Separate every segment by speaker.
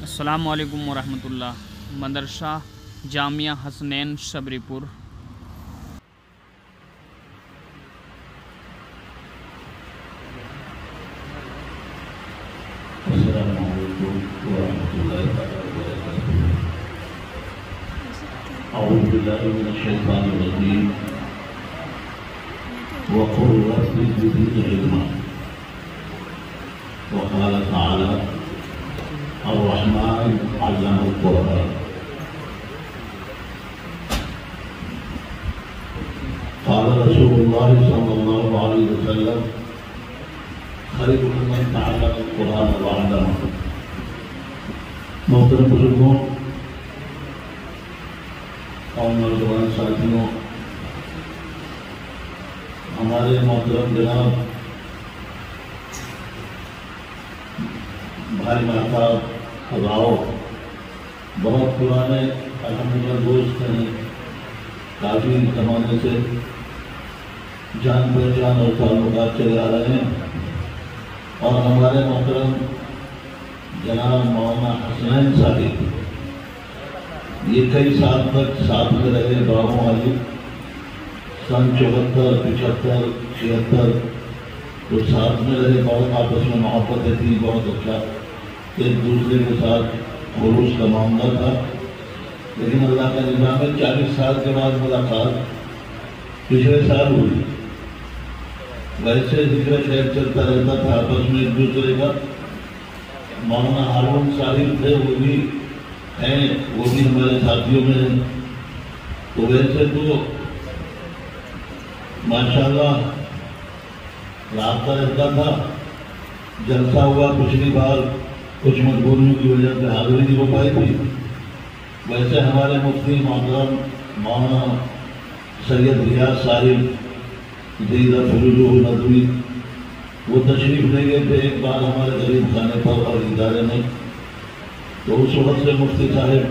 Speaker 1: السلام علیکم ورحمۃ اللہ۔ مدرسہ جامعہ حسنین شبری پور۔
Speaker 2: السلام علیکم ورحمۃ اللہ وبرکاتہ۔ اعوذ باللہ من الشیطان الرجیم۔ وقل رب زدنی علما۔ وقال تعالی الرحمن علم القرآن۔ قال رسول اللہ صلی اللہ علیہ وسلم خیرکم من تعلم القرآن وعلمہ۔ محترم بزرگوں اور نوجوان ساتھیوں، ہمارے محترم جناب بھائی محتاب راؤ بہت پرانے الحمدللہ دوست ہیں، کافی زمانے سے جان پہچان اور تعلقات چلے آ رہے ہیں، اور ہمارے محترم جناب مولانا حسنین صاحب یہ کئی سال تک ساتھ میں رہے، باغوں والی سن 74 75 76 تو ساتھ میں رہے، بہت آپس میں محبتیں تھی، بہت اچھا ایک دوسرے کے ساتھ خلوص کا معاملہ تھا۔ لیکن اللہ کا نظام ہے 40 سال کے بعد ملاقات پچھلے سال ہوئی۔ ویسے ذکر خیر چلتا رہتا تھا آپس میں ایک دوسرے کا۔ مولانا ہارون صاحب تھے، وہ بھی ہیں، وہ بھی ہمارے ساتھیوں میں ہیں، تو ویسے تو ماشاءاللہ رابطہ رہتا تھا۔ جلسہ ہوا پچھلی بار، کچھ مجبوریوں کی وجہ سے حاضری نہیں ہو پائی تھی۔ ویسے ہمارے مفتی محترم مولانا سید ریاض صاحب دیدہ فروجہ ندوی وہ تشریف لے گئے تھے ایک بار ہمارے غریب خانے پر اور ادارے میں، تو اس وقت سے مفتی صاحب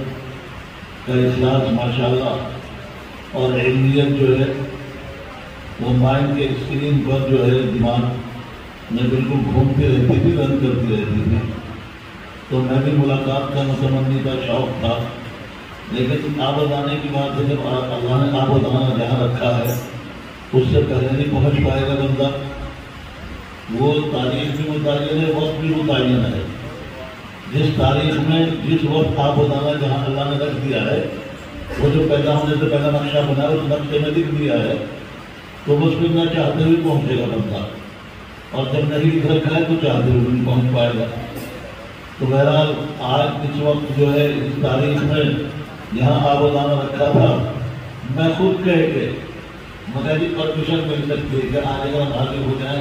Speaker 2: کا اخلاص ماشاءاللہ اور علمیت جو ہے وہ مائنڈ کے اسکرین پر جو ہے دماغ میں بالکل گھومتی رہتی تھی، رن کرتی رہتی تھی۔ تو میں بھی ملاقات کا متمنی کا شوق تھا، لیکن آباد آنے کی بات ہے، جب اللہ نے آباد آنا جہاں رکھا ہے اس سے پہلے نہیں پہنچ پائے گا بندہ۔ وہ تاریخ بھی متعین ہے، وقت بھی متعین ہے۔ جس تاریخ میں جس وقت آباد آنا جہاں اللہ نے رکھ دیا ہے، وہ جو پیدا ہونے سے پہلا نقشہ بنا ہے اس نقشے میں لکھ دیا ہے، تو اس پہ نہ چاہتے ہوئے پہنچے گا بندہ، اور جب نہیں لکھ رکھا ہے تو چاہتے ہوئے نہیں پہنچ پائے گا۔ تو بہرحال آج اس وقت جو ہے اس تاریخ میں یہاں آباد آنا رکھا تھا، میں خود کہہ کے مگر جی پرمیشن مل سکتی ہے کہ آنے کا حاضر ہو جائیں،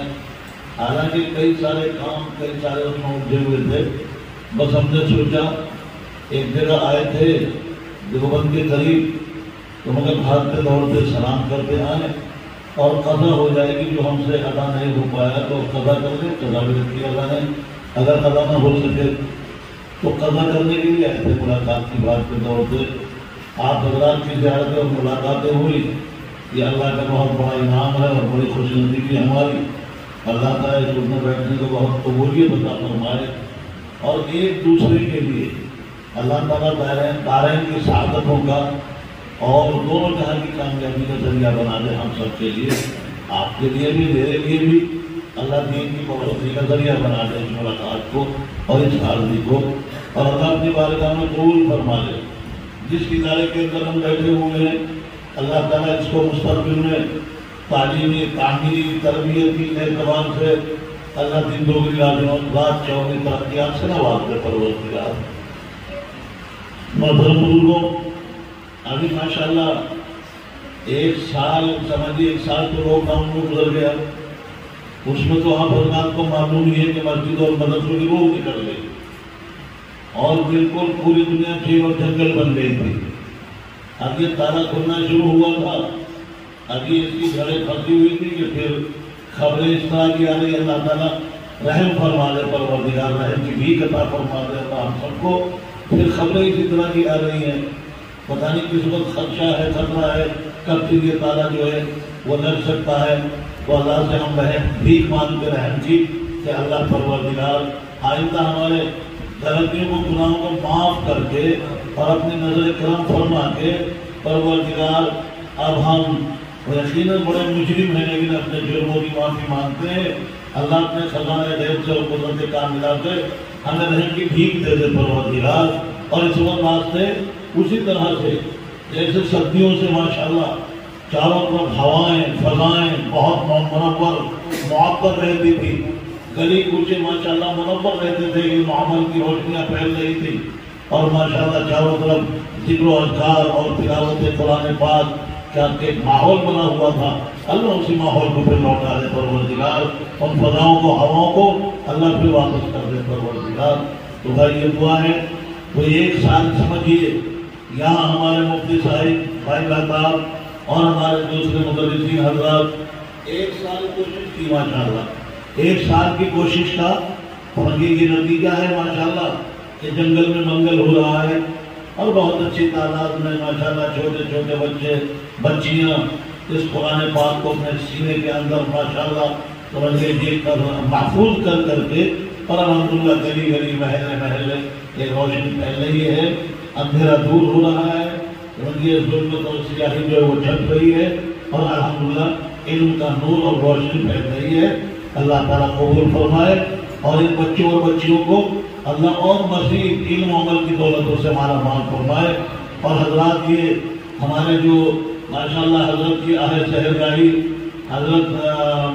Speaker 2: حالانکہ کئی سارے کام کئی سارے اس میں الجھے ہوئے تھے۔ بس ہم نے سوچا ایک جگہ آئے تھے دیوبند کے قریب، تو مگر بھاگتے دوڑتے سلام کرتے آئے، اور قضا ہو جائے گی جو ہم سے ادا نہیں ہو پایا تو قضا کر دیں، قضا بھی رکھی اللہ نے، اگر قضا نہ ہو سکے تو قضا کرنے کے لیے آئے تھے ملاقات کی بات پہ دوڑتے۔ آپ حضرات کی زیارتیں اور ملاقاتیں ہوئی، یہ اللہ کا بہت بڑا انعام ہے اور بڑی خوش نصیبی ہماری۔ اللہ تعالیٰ اس اٹھنے بیٹھنے کو بہت قبولیت عطا فرمائے، اور ایک دوسرے کے لیے اللہ تعالیٰ دارین کی سعادتوں کا اور دونوں جہاں کی کامیابی کا ذریعہ بنا دے ہم سب کے لیے، آپ کے لیے بھی، میرے لیے بھی۔ اللہ دین کی بڑھوتری کا ذریعہ بنا دے اس ملاقات کو اور اس حاضری کو، اور اللہ اپنی بارگاہ میں قبول فرما لے۔ جس ادارے کے اندر ہم بیٹھے ہوئے ہیں، اللہ تعالیٰ اس کو مستقبل میں تعلیمی، تعمیری، تربیتی اعتبار سے اللہ دین دوگری رات چوگنی ترقیات سے نواز دے پروردگار۔ محترم بزرگوں، ابھی ماشاءاللہ ایک سال سمجھیے، ایک سال تو لاک ڈاؤن میں گزر گیا، اس میں تو آپ حضرات کو معلوم ہی ہے کہ مسجد اور مدرسوں کی روح نکل گئی، اور بالکل پوری دنیا چیل اور جنگل بن گئی تھی۔ اب یہ تارا کھلنا شروع ہوا تھا، ابھی اس کی گھڑیں پھنسی ہوئی تھی کہ پھر خبریں اس طرح کی آ رہی، اللہ تعالیٰ رحم فرما دے، پروردگار رحم کی بھی عطا فرما دے اللہ ہم سب کو۔ پھر خبریں اسی طرح کی آ رہی ہیں، پتہ نہیں کس وقت خدشہ ہے، خطرہ ہے، کب پھر یہ تارا جو ہے وہ لگ سکتا ہے۔ تو اللہ سے ہم بھیک مانگتے رحم کی کہ اللہ پروردگار آئندہ ہمارے غلطیوں کو گناہوں کو معاف کر کے اور اپنی نظر کرم فرما کے پروردگار اب ہم یقیناً بڑے مجرم ہیں لیکن اپنے جرموں کی معافی مانگتے ہیں. اللہ اپنے خزانے غیب سے اور قدرت کاملہ سے ہمیں رحم کی بھیک دے دے پروردگار. اور اس وقت واسطے اسی طرح سے جیسے سردیوں سے ماشاءاللہ چاروں طرف ہوائیں فضائیں بہت منور معطر رہتی تھی، گلی کوچے ماشاءاللہ منور رہتے تھے، علم عمل کی روشنیاں پھیل رہی تھی اور ماشاءاللہ چاروں طرف ذکر و اذکار اور تلاوت قرآن پاک کا ایک ماحول بنا ہوا تھا. اللہ اسی ماحول کو پھر لوٹا دے پروردگار، ان فضاؤں کو ہواؤں کو اللہ پھر واپس کر دے پروردگار. تو بھائی یہ دعا ہے. تو ایک سال سمجھیے یہاں ہمارے مفتی صاحب بھائی لاتار اور ہمارے دوسرے مدرسین حضرات ایک سال کوشش کی ماشاءاللہ. ایک سال کی کوشش کا یہ نتیجہ ہے ماشاءاللہ کہ جنگل میں منگل ہو رہا ہے اور بہت اچھی تعداد میں ماشاءاللہ چھوٹے چھوٹے بچے بچیاں اس قرآن پاک کو اپنے سینے کے اندر ماشاءاللہ محفوظ کر کے اور الحمدللہ گلی گلی محلے محلے ایک روشنی پھیل رہی ہے، اندھیرا دور ہو رہا ہے، یہ ظلمت اور سیاہی جو ہے وہ چھٹ رہی ہے اور الحمدللہ علم کا نور اور روشنی پھیل رہی ہے. اللہ تعالیٰ قبول فرمائے اور ان بچوں اور بچیوں کو اللہ اور مزید علم و عمل کی دولتوں سے مالا مال فرمائے. اور حضرات یہ ہمارے جو ماشاءاللہ حضرت کی آہ سحرگاہی حضرت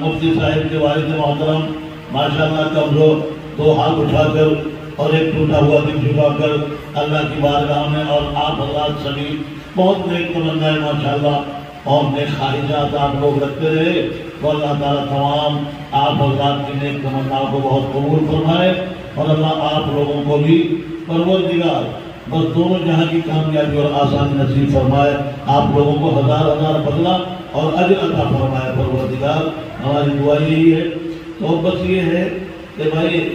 Speaker 2: مفتی صاحب کے والد محترم ماشاءاللہ کمزور دو ہاتھ اٹھا کر اور ایک ٹوٹا ہوا دل جھکا کر اللہ کی بارگاہ میں اور آپ حضرات سبھی بہت نیک تمنائیں ماشاءاللہ اور نیک خواہشات آپ لوگ رکھتے رہے تو اللہ تعالیٰ تمام آپ حضرات کی نیک تمناؤں کو بہت قبول فرمائے اور اللہ آپ لوگوں کو بھی پروردگار بس دونوں جہاں کی کامیابی اور آسانی نصیب فرمائے. آپ لوگوں کو ہزار ہزار بدلہ اور اجر عطا فرمائے پروردگار. ہماری دعا یہی ہے. تو بس یہ ہے کہ بھائی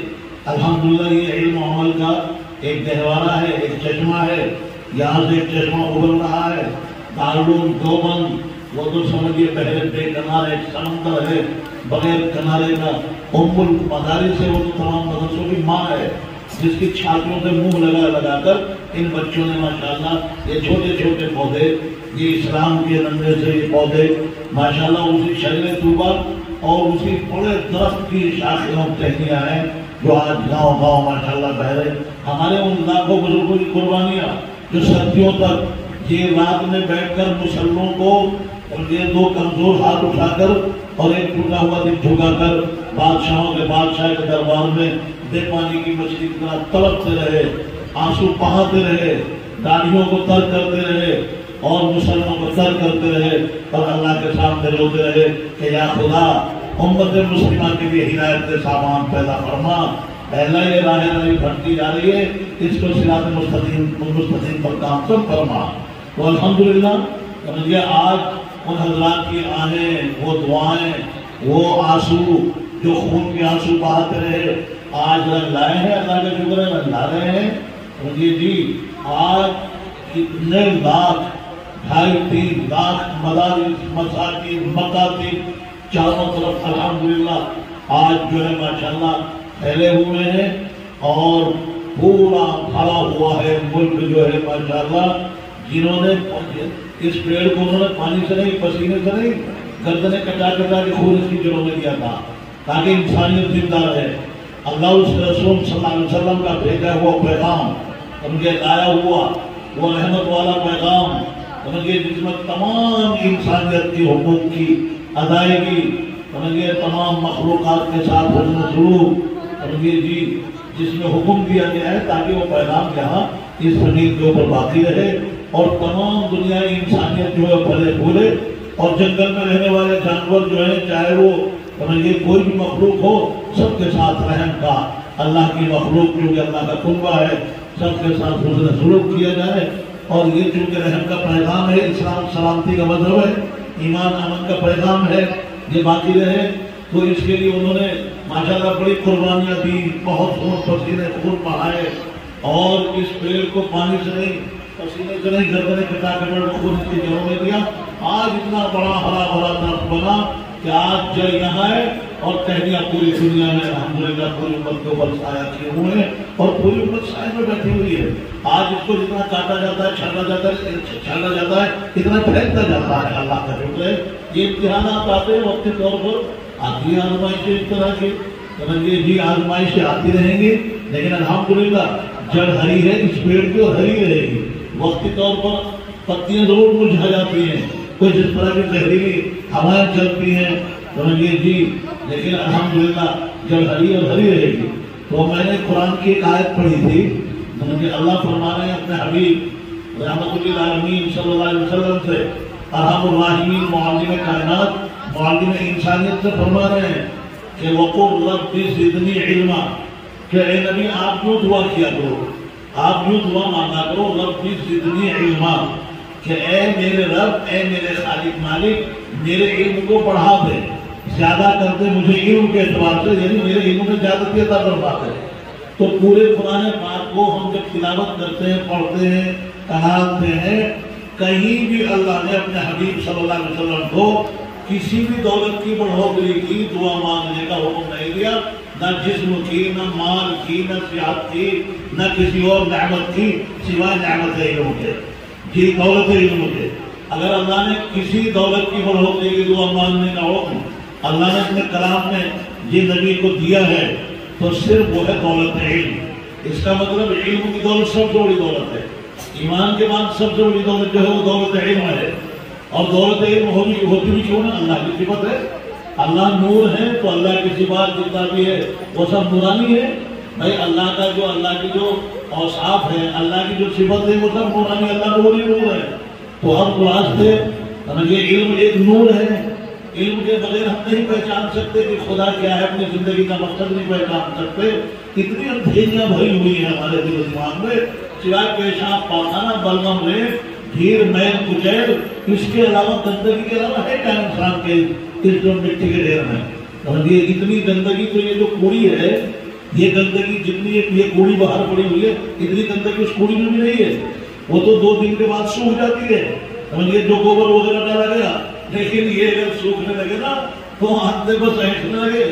Speaker 2: الحمدللہ یہ علم و عمل کا ایک گہوارہ ہے، ایک چشمہ ہے. یہاں سے ایک چشمہ ابل رہا ہے. دارالعلوم دیوبند وہ تو سمجھیے بحر بے کنارے ایک سمندر ہے بغیر کنارے کا. ام المدارس ہے، وہ تو تمام مدرسوں کی ماں ہے جس کی چھاتیوں سے منہ لگا کر ان بچوں نے ماشاءاللہ یہ چھوٹے چھوٹے پودے یہ اسلام کے نندے سے یہ پودے ماشاءاللہ اسی شجر طوبہ اور اسی بڑے درخت کی شاخیں اور ٹہنیاں ہیں جو آج گاؤں گاؤں ماشاءاللہ بہ رہے. ہمارے ان لاکھوں بزرگوں کی قربانیاں جو سردیوں تک یہ رات میں بیٹھ کر مسلمانوں کو اور یہ دو کمزور ہاتھ اٹھا کر اور ایک ٹوٹا ہوا دل جھکا کر بادشاہوں کے بادشاہ کے دربار میں بے پانی کی مچھلی کی طرح تڑپتے رہے، آنسو بہاتے رہے، داڑھیوں کو تر کرتے رہے اور مسلمانوں کو تر کرتے رہے اور اللہ کے سامنے روتے رہے کہ یا خدا امت مسلمہ کے لیے ہدایت کے سامان پیدا فرما. پہلا یہ راہ راہی بھٹتی جا رہی ہے، اس کو صراط مستقیم پر کام سب فرما. تو الحمدللہ یہ آج ان حضرات کی آہیں وہ دعائیں وہ آنسو جو خون کے آنسو بہاتے رہے آج رنگ لائے ہیں. اللہ کا شکر ہے رنگ لا رہے ہیں. جی آج کتنے لاکھ 2.5-3 لاکھ مدارس مساجد مکاتب چاروں طرف الحمدللہ آج جو ہے ماشاءاللہ پھیلے ہوئے ہیں اور پورا بھرا ہوا ہے ملک جو ہے ماشاءاللہ. جنہوں نے اس پیڑ کو انہوں نے پانی سے نہیں پسینے سے نہیں گردنیں کٹا کے خون اس کی جڑوں میں دیا تھا تاکہ انسانیت زندہ رہے. اللہ اس رسول صلی اللہ علیہ وسلم کا بھیجا ہوا پیغام ان کے لایا ہوا وہ رحمت والا پیغام ان کے جس میں تمام انسانیت کی حقوق کی ادائیگی ان کے تمام مخلوقات کے ساتھ حسن سلوک ان کے جس میں حکم دیا گیا ہے تاکہ وہ پیغام یہاں اس زمین کے اوپر باقی رہے اور تمام دنیائی انسانیت جو ہے پھلے پھولے اور جنگل میں رہنے والے جانور جو ہیں چاہے وہ یہ کوئی بھی مخلوق ہو سب کے ساتھ رحم کا اللہ کی مخلوق جو کہ اللہ کا کنبہ ہے سب کے ساتھ حسن سلوک کیا جائے. اور یہ چونکہ رحم کا پیغام ہے، اسلام سلامتی کا مذہب ہے، ایمان امن کا پیغام ہے، یہ باقی رہے. تو اس کے لیے انہوں نے ماشاءاللہ بڑی قربانیاں دی، بہت خون پسینے خون بہائے اور اس پیڑ کو پانی سے نہیں پسینے سے نہیں گردنیں کٹا کے خون کی جڑوں میں دیا. آج اتنا بڑا ہرا بھرا درخت بنا کہ آج جڑ یہاں ہے اور ٹہنیاں پوری دنیا میں الحمدللہ پوری امت کے اوپر سایہ کیے ہوئے ہیں اور پوری امت سایہ میں بیٹھی ہوئی ہے. آج اس کو جتنا کاٹا جاتا ہے چھانا جاتا ہے اتنا پھیلتا جاتا ہے. اللہ کا شکر ہے یہ امتحانات آتے ہیں وقتی طور پر آتی ہیں آزمائشیں اس طرح کی جی آزمائشیں آتی رہیں گی لیکن الحمدللہ جڑ ہری ہے اس پیڑ کی اور ہری رہے گی. وقتی طور پر پتیاں ضرور مرجھا جاتی ہیں کوئی جس طرح کی زہریلی ہوائیں چلتی ہیں سمجھیے جی لیکن الحمدللہ جڑ ہری اور ہری رہے گی. تو میں نے قرآن کی ایک آیت پڑھی تھی سمجھے اللہ فرما رہے ہیں اپنے حبیب رحمت للعالمین صلی اللہ علیہ وسلم سے ارحم الراحمین معلم کائنات معلم انسانیت سے فرما رہے ہیں کہ وقل رب زدنی علما کہ اے نبی آپ یوں دعا کیا کرو آپ یوں دعا مانگا کرو رب زدنی علما کہ اے میرے رب اے میرے خالق مالک میرے علم کو بڑھا دے زیادہ کر دے مجھے علم کے اعتبار سے یعنی میرے علم میں زیادتی عطا فرما دے. تو پورے قرآن پاک کو ہم جب تلاوت کرتے ہیں پڑھتے ہیں کہانتے ہیں کہیں بھی اللہ نے اپنے حبیب صلی اللہ علیہ وسلم کو کسی بھی دولت کی بڑھوتری کی دعا مانگنے کا حکم نہیں دیا نہ جسم کی نہ مال کی نہ صحت کی نہ کسی اور نعمت کی سوائے نعمت علم کے جی دولت علم کے. اگر اللہ نے کسی دولت کی بڑھوتری کی دعا مانگنے کا حکم اللہ نے اپنے کلام میں یہ نبی کو دیا ہے تو صرف وہ ہے دولت علم. اس کا مطلب علم کی دولت سب سے بڑی دولت ہے. ایمان کے بعد سب سے بڑی دولت جو ہے وہ دولت علم ہے. اور دولت علم ہوتی بھی کیوں نا اللہ کی صفت ہے. اللہ نور ہے تو اللہ کی صفات جتنا بھی ہے وہ سب نورانی ہے. بھائی اللہ کی جو اوصاف ہے اللہ کی جو صفت ہے وہ سب نورانی اللہ نور ہی نور ہے. تو ہم قرآن سے سمجھے علم ایک نور ہے. علم کے بغیر ہم نہیں پہچان سکتے کہ خدا کیا ہے اپنی زندگی کا مقصد نہیں پہچان سکتے. اتنی اندھیریاں بھری ہوئی ہیں ہمارے دل و دماغ میں سوائے پیشاب پاخانہ بلغم ریت ڈھیر میل کچیل اس کے علاوہ گندگی کے علاوہ ہے کیا انسان کے اس جو مٹی کے ڈھیر میں. یہ اتنی گندگی تو یہ جو کوڑی ہے یہ گندگی جتنی یہ کوڑی باہر پڑی ہوئی ہے اتنی گندگی اس کوڑی میں بھی نہیں ہے. وہ تو 2 دن کے بعد سوکھ جاتی ہے سمجھیے جو گوبر وغیرہ ڈالا گیا. لیکن یہ اگر سوکھنے لگے نا تو ہاتھ میں بس اینٹنے لگے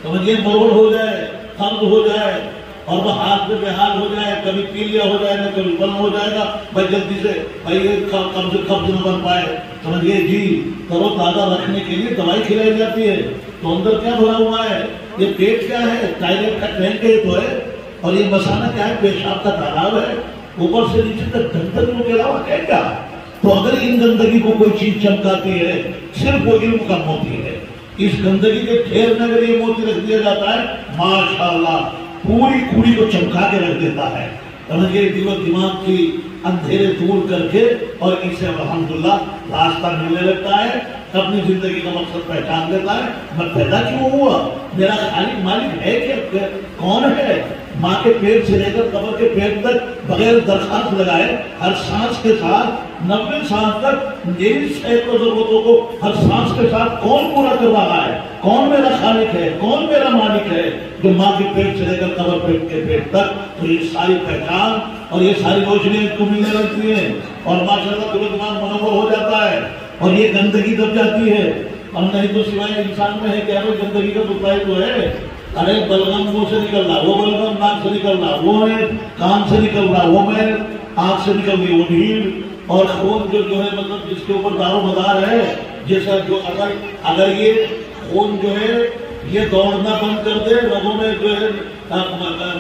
Speaker 2: سمجھیے مروڑ ہو جائے خرد ہو جائے اور وہ ہاتھ میں بحال ہو جائے کبھی پیلیا ہو جائے گا کبھی بند ہو جائے گا. بھائی جلدی سے بھائی قبض نہ بن پائے سمجھیے جی تر و تازہ رکھنے کے لیے دوائی کھلائی جاتی ہے. تو اندر کیا بھرا ہوا ہے یہ پیٹ کیا ہے ٹائلٹ کا ٹینک ہے تو ہے اور یہ مسانہ کیا ہے پیشاب کا تالاب ہے. اوپر سے نیچے تک گندگیوں کے علاوہ ہے کیا. تو اگر ان گندگی کو کوئی چیز چمکاتی ہے صرف وہ علم کا موتی ہے. اس گندگی کے ڈھیر میں اگر یہ موتی رکھ دیا جاتا ہے ماشاءاللہ پوری کوڑی کو چمکا کے رکھ دیتا ہے. سمجھیے دل و دماغ کی اندھیرے دور کر کے اور اس سے الحمدللہ راستہ ملنے لگتا ہے اپنی زندگی کا مقصد پہچان لیتا ہے. میں پیدا کیوں ہوا میرا خالق مالک ہے کہ کون ہے. ماں کے پیٹ سے لے کر قبر کے پیٹ تک بغیر درخواست لگائے ہر سانس کے ساتھ 90 سانس تک میری سینکڑوں ضرورتوں کو ہر سانس کے ساتھ کون پورا کر رہا ہے. کون میرا خالق ہے کون میرا مالک ہے جو ماں کے پیٹ سے لے کر قبر کے پیٹ تک. تو یہ ساری پہچان اور یہ ساری روشنی کو ملنے لگتی ہیں اور ماشاءاللہ دل و دماغ منور ہو جاتا ہے اور یہ گندگی دب جاتی ہے. اور نہیں تو سوائے انسان میں ہے کہ گندگی کا دبائی تو ہے. ارے بلغم منہ سے نکل رہا وہ بلغم ناک سے نکل رہا وہ ہے کان سے نکل رہا وہ میں آنکھ سے نکل رہی وہ ڈھیل اور خون جو ہے مطلب جس کے اوپر دار و مدار ہے جیسا جو اگر یہ خون جو ہے یہ دوڑنا بند کر دے رگوں میں جو ہے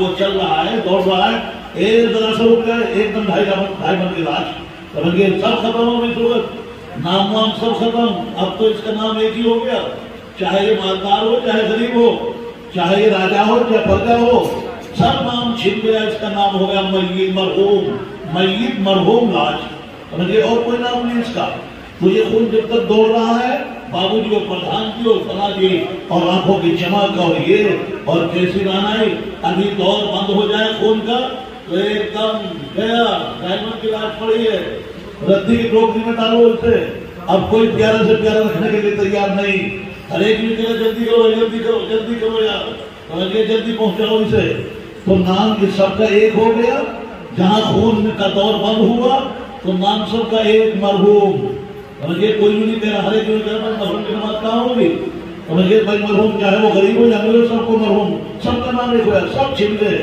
Speaker 2: وہ چل رہا ہے دوڑ رہا ہے ایک ذرا سا رک جائے ایک دم 2.5 من کی لاش سمجھیے سب ختم ہو گئی صورت نام وام سب ختم. اب تو اس کا نام ایک ہی ہو گیا چاہے یہ مالدار ہو چاہے غریب ہو چاہے یہ راجا ہو چاہے پرجا ہو سب نام چھن گیا. اس کا نام ہو گیا میت مرحوم لاش سمجھیے اور کوئی نام نہیں اس کا. تو یہ خون جب تک دوڑ رہا ہے بابو جی اور پردھان جی اور فلاں جی اور آنکھوں کی چمک اور یہ اور کیسی رانائی ابھی دور بند ہو جائے خون کا تو ایک دم گیا ڈائمنڈ کی لاش پڑی ہے ردی کی ٹوکری میں ڈالو اسے. اب کوئی پیارا سے پیارا رکھنے کے لیے تیار نہیں. ہر ایک بھی کہے جلدی کرو جلدی کرو جلدی کرو یار جلدی پہنچاؤ اسے. تو نام اس سب کا ایک ہو گیا جہاں خون کا دور بند ہوا تو نام سب کا ایک مرحوم. یہ کوئی بھی نہیں کہہ رہا ہر ایک کہہ رہا مرحوم کی نماز کہاں ہوگی سمجھے بھائی مرحوم چاہے وہ غریب ہو یا امیر ہو سب کو مرحوم سب کا نام ایک ہو گیا سب چھن گئے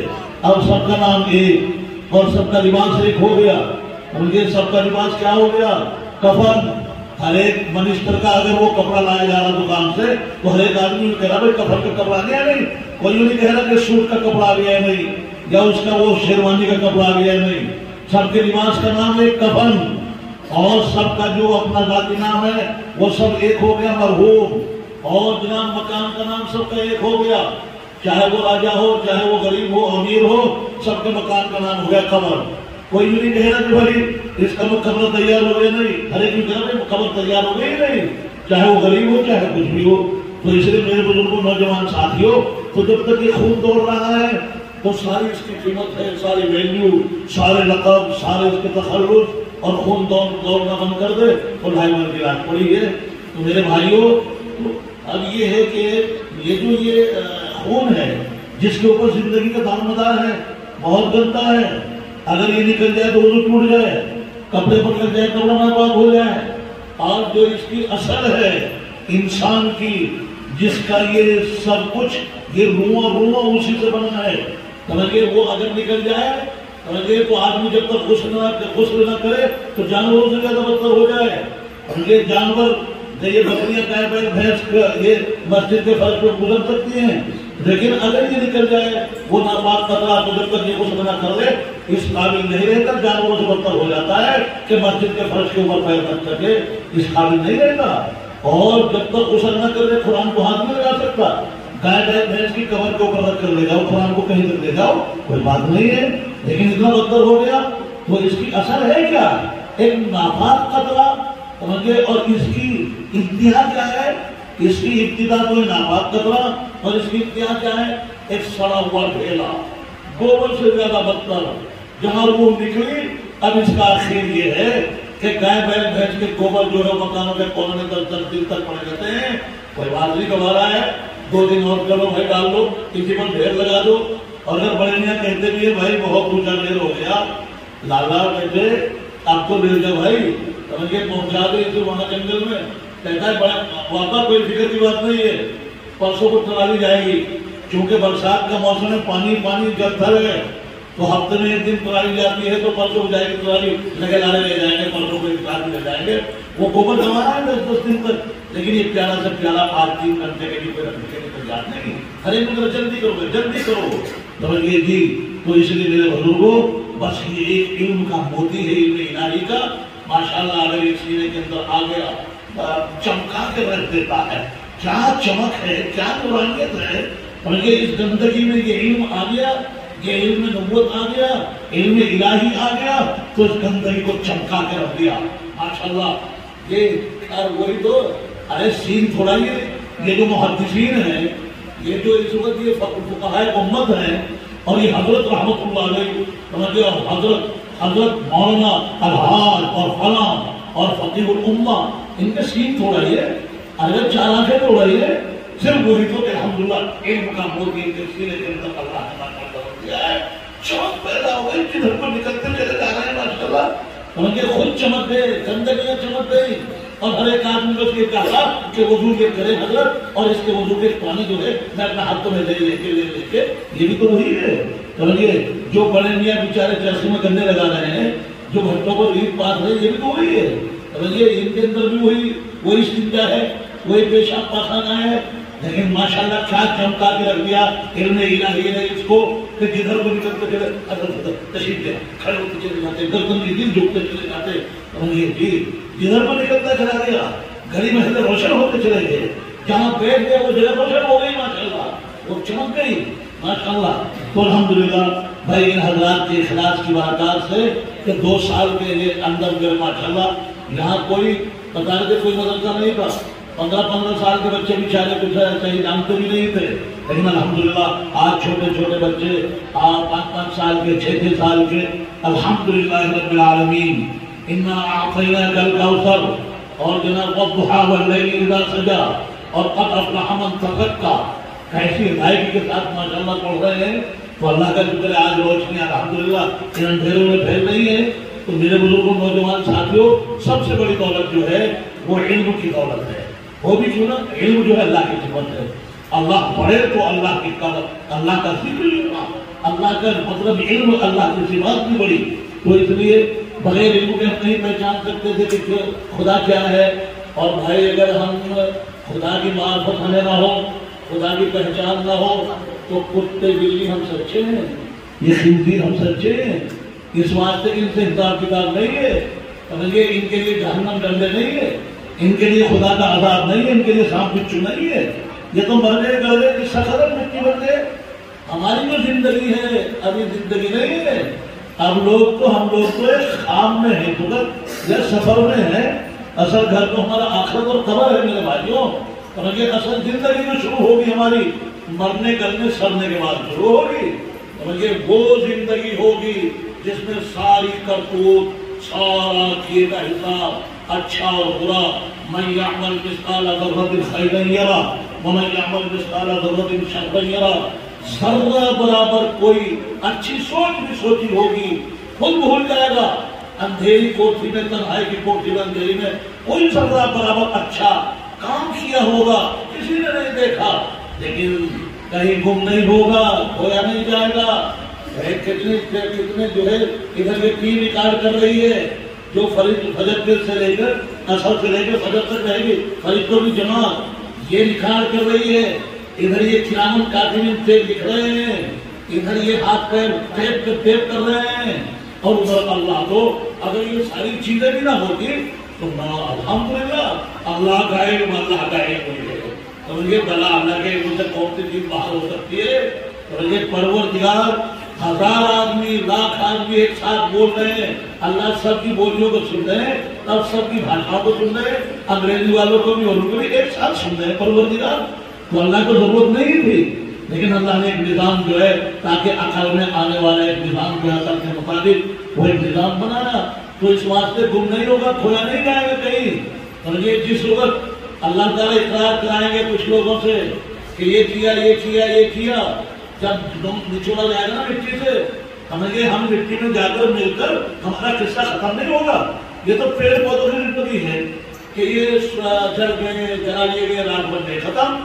Speaker 2: اب سب کا نام ایک اور سب کا لباس ایک ہو گیا سمجھے سب کا لباس کیا ہو گیا کفن ہر ایک منسٹر کا اگر وہ کپڑا لایا جا رہا دکان سے تو ہر ایک آدمی کہہ رہا بھائی کفن کا کپڑا گیا نہیں کوئی نہیں کہہ رہا کہ سوٹ کا کپڑا گیا نہیں یا اس کا وہ شیروانی کا کپڑا گیا نہیں سب کے لباس کا نام ایک کفن اور سب کا جو اپنا ذاتی نام ہے وہ سب ایک ہو گیا مرحوم اور جناب مکان کا نام سب کا ایک ہو گیا چاہے وہ راجہ ہو چاہے وہ غریب ہو امیر ہو سب کے مکان کا نام ہو گیا قبر کوئی نہیں کہہ رہا کہ بھائی اس کا قبر تیار ہو گیا نہیں ہر ایک بھی کہہ رہا قبر تیار ہو گئی نہیں چاہے وہ غریب ہو چاہے کچھ بھی ہو تو اس لیے میرے بزرگوں نوجوان ساتھیوں تو جب تک یہ خون دوڑ رہا ہے تو ساری اس کی قیمت ہے ساری ویلیو سارے لقب سارے اس کے تخلص اور خون دوڑنا بند کر دے تو ڈھائی مہینے کی رات پڑی ہے تو میرے بھائیوں اب یہ ہے کہ یہ جو یہ خون ہے جس کے اوپر زندگی کا دارمدار ہے بہت گندا ہے اگر یہ نکل جائے تو وضو ٹوٹ جائے کپڑے پر لگ جائے کپڑا ناپاک ہو جائے اور جو اس کی اصل ہے انسان کی جس کا یہ سب کچھ یہ روح اسی سے بنا ہے سمجھے وہ اگر نکل جائے سمجھے تو آدمی جب تک غسل نہ کرے تو جانوروں سے زیادہ بدتر ہو جائے سمجھے جانور یہ بکریاں گائے بیل بھینس یہ مسجد کے فرش پہ گزر سکتی ہیں لیکن اگر یہ نکل جائے وہ ناپاک قطرہ تو جب تک یہ غسل نہ کر لے اس قابل نہیں رہتا جانوروں سے بدتر ہو جاتا ہے کہ مسجد کے فرش کے اوپر پیر رکھ سکے اس قابل نہیں رہتا اور جب تک غسل نہ کر لے قرآن کو ہاتھ نہیں لگا سکتا گائے بیل بھینس کی کمر کے اوپر رکھ کر لے جاؤ قرآن کو کہیں تک لے جاؤ کوئی بات نہیں ہے لیکن اتنا بدتر ہو گیا تو اس کی اثر ہے کیا ایک ناپاک قطرہ سمجھے اور اس کی انتہا کیا ہے اس کی ابتدا تو ناپاک قطرہ اور اس کی انتہا کیا ہے ایک سڑا ہوا ڈھیلا گوبر سے زیادہ بدتر جہاں وہ نکلی اب اس کا آخر یہ ہے کہ گائے بیل بھینس کے گوبر جو ہے مکانوں کے کونے میں 10 دن تک پڑے رہتے ہیں کوئی بات نہیں کما رہا ہے 2 دن اور کرو بھائی ڈال دو کسی پر ڈھیر لگا دو اور اگر بڑے میاں کہتے بھی ہے بھائی بہت اونچا ڈھیر ہو گیا لالا بیٹے آپ کو دے دے بھائی سمجھے پہنچا دے اسے وہاں جنگل میں کہتا ہے بڑا واقعہ کوئی فکر کی بات نہیں ہے پرسوں کو ٹرالی جائے گی چونکہ برسات کا موسم ہے پانی جب بھر گئے تو ہفتے میں 1 دن ٹرالی جاتی ہے تو پرسوں کو جائے گی ٹرالی لگے لارے لے جائیں گے پرسوں کو ٹرالی لے جائیں گے وہ گوبر جمانا ہے 10 دن تک لیکن یہ پیارا سے پیارا 3 گھنٹے کے لیے رکھنے کے لیے تیار نہیں ہر ایک مطلب جلدی کرو سمجھیے جی تو اس لیے میرے بزرگوں بس یہ ایک علم کا موتی ہے علم الہی کا ماشاءاللہ اگر یہ سینے کے اندر آ گیا چمکا کے رکھ دیتا ہے کیا چمک ہے کیا نورانیت ہے بلکہ اس گندگی میں یہ علم آ گیا یہ علم نبوت آ گیا علم الہی آ گیا تو اس گندگی کو چمکا کے رکھ دیا ماشاءاللہ یہ وہی تو ارے سین تھوڑا یہ جو محدثین ہیں یہ جو اس وقت یہ فقہائے امت ہیں اور یہ حضرت رحمت اللہ علیہ سمجھے حضرت مولانا الحاج اور فلاں اور فقیہ الامہ ان کے سین تھوڑا ہی ہے اگر 4 آنکھیں تھوڑا ہی ہے صرف وہی تو کہ الحمدللہ علم کا موتی ان کے سینے کے اندر اللہ نے کر دیا ہے چمک پیدا ہو گئی جدھر پر نکلتے چلے جا رہے ہیں ماشاءاللہ سمجھے خود چمک گئے گندگیاں چمک گئی اور ہر ایک آدمی کو یہ کہا کہ وضو یہ کرے حضرت اور اس کے وضو کے پانی جو ہے میں اپنا ہاتھوں میں لے کے یہ بھی تو وہی ہے سمجھیے جو بڑے میاں بیچارے چرسی میں گندے لگا رہے ہیں جو گھٹوں پر عید پاس رہے یہ بھی تو وہی ہے سمجھیے ان کے اندر بھی وہی استنجا ہے وہی پیشاب پاخانہ ہے لیکن ماشاءاللہ کیا چمکا کے رکھ دیا علم الہی نے اس کو کہ جدھر کو نکلتے چلے تشریف دیا کھڑے ہوتے چلے جاتے گردن کی دل جھکتے چلے جاتے سمجھیے جی جدھر کو نکلتا چلا گیا گلی محلے روشن ہوتے چلے گئے جہاں بیٹھ گئے وہ جگہ روشن ہو گئی ماشاءاللہ وہ چمک گئی ماشاءاللہ تو الحمدللہ بھائی ان حضرات کے اخلاص کی برکات سے کہ 2 سال کے اندر جو ماشاءاللہ یہاں کوئی بتا رہے تھے کوئی مدرسہ نہیں تھا 15 سال کے بچے بھی چاہے کچھ صحیح جانتے بھی نہیں تھے لیکن الحمدللہ آج چھوٹے بچے 5 سال کے 6 سال کے الحمدللہ رب العالمین انا اعطیناک الکوثر اور جناب والضحی واللیل اذا سجا اور قد افلح من تزکا کیسی ادائیگی کے ساتھ ماشاءاللہ پڑھ رہے ہیں تو اللہ کا شکر ہے آج روشنی الحمدللہ ان اندھیروں میں پھیل رہی ہے تو میرے بزرگوں نوجوان ساتھیوں سب سے بڑی دولت جو ہے وہ علم کی دولت ہے وہ بھی کیوں نا، علم جو ہے اللہ کی صفت ہے، اللہ پڑھے تو اللہ کی قدر، اللہ کا ذکر ہی ہوگا، اللہ کا مطلب علم، اللہ کی صفات بھی بڑی، تو اس لیے بغیر علم کے ہم نہیں پہچان سکتے تھے کہ خدا کیا ہے۔ اور بھائی اگر ہم خدا کی معرفت ہمیں نہ ہو، خدا کی پہچان نہ ہو، تو کتے بلی ہم سچے ہیں، یہ خنزیر ہم سچے ہیں، اس واسطے ان سے حساب کتاب نہیں ہے، سمجھے، ان کے لیے جہنم ڈنڈے نہیں ہے، ان کے لیے خدا کا عذاب نہیں ہے، ان کے لیے سانپ بچھو نہیں ہے، یہ تو مرنے گئے اس سخت مٹی بن گئے۔ ہماری جو زندگی ہے ابھی زندگی نہیں ہے، ہم لوگ تو ایک خام میں ہیں، یا سفر میں ہیں، اصل گھر تو ہمارا آخرت اور قبر ہے میرے بھائیوں، سمجھے، اصل زندگی جو شروع ہوگی ہماری مرنے کرنے سرنے کے بعد شروع ہوگی، سمجھے، وہ زندگی ہوگی جس میں ساری کرتوت، سارا کیے کا حساب، اچھا اور برا، من یعمل مثقال ذرۃ خیرا یرہ ومن یعمل مثقال ذرۃ شرا یرہ، ذرہ برابر کوئی اچھی سوچ بھی سوچی ہوگی خود بھول جائے گا، اندھیری کوٹھی میں، تنہائی کی کوٹھی میں، اندھیری میں کوئی ذرہ برابر اچھا کام کیا ہوگا کسی نے نہیں دیکھا، لیکن کہیں گم نہیں ہوگا، کھویا نہیں جائے گا۔ کتنے جو ہے ادھر یہ ٹیم ریکارڈ کر رہی ہے، جو فجر سے لے کر عصر سے لے کر فجر تک رہے گی، فرشتوں کی جماعت یہ ریکارڈ کر رہی ہے، ادھر یہ قیامت کاتبین ٹیپ لکھ رہے ہیں، ادھر یہ ہاتھ پیر ٹیپ کر رہے ہیں، اور ادھر اللہ تو اگر یہ ساری چیزیں بھی نہ ہوتی تو الحمدللہ اللہ کا علم، اللہ کا علم ہے، تو یہ بلا اللہ کے علم سے کون سی چیز باہر ہو سکتی ہے؟ اور یہ پروردگار 1000 آدمی، لاکھ آدمی ایک ساتھ بول رہے ہیں، اللہ سب کی بولیوں کو سن رہے ہیں، تب سب کی بھاشاؤں کو سن رہے ہیں، انگریزی والوں کو بھی اور ان کو بھی ایک ساتھ سن رہے ہیں پروردگار، تو اللہ کو ضرورت نہیں تھی، لیکن اللہ نے ایک نظام جو ہے تاکہ عقل میں آنے والا ایک نظام جو ہے عقل کے مطابق وہ ایک نظام بنانا، تو اس واسطے گم نہیں ہوگا، کھویا نہیں جائے گا کہیں۔ اور یہ جس وقت اللہ تعالیٰ اقرار کرائیں گے کچھ لوگوں سے کہ یہ کیا یہ کیا یہ کیا، جب نچوڑا جائے گا نا مٹی سے، سمجھے، ہم مٹی میں جا کر مل کر ہمارا قصہ ختم نہیں ہوگا۔ یہ تو پیڑ پودوں کی زندگی ہے کہ یہ جل گئے، جلا لیے گئے، رات بن گئے، ختم،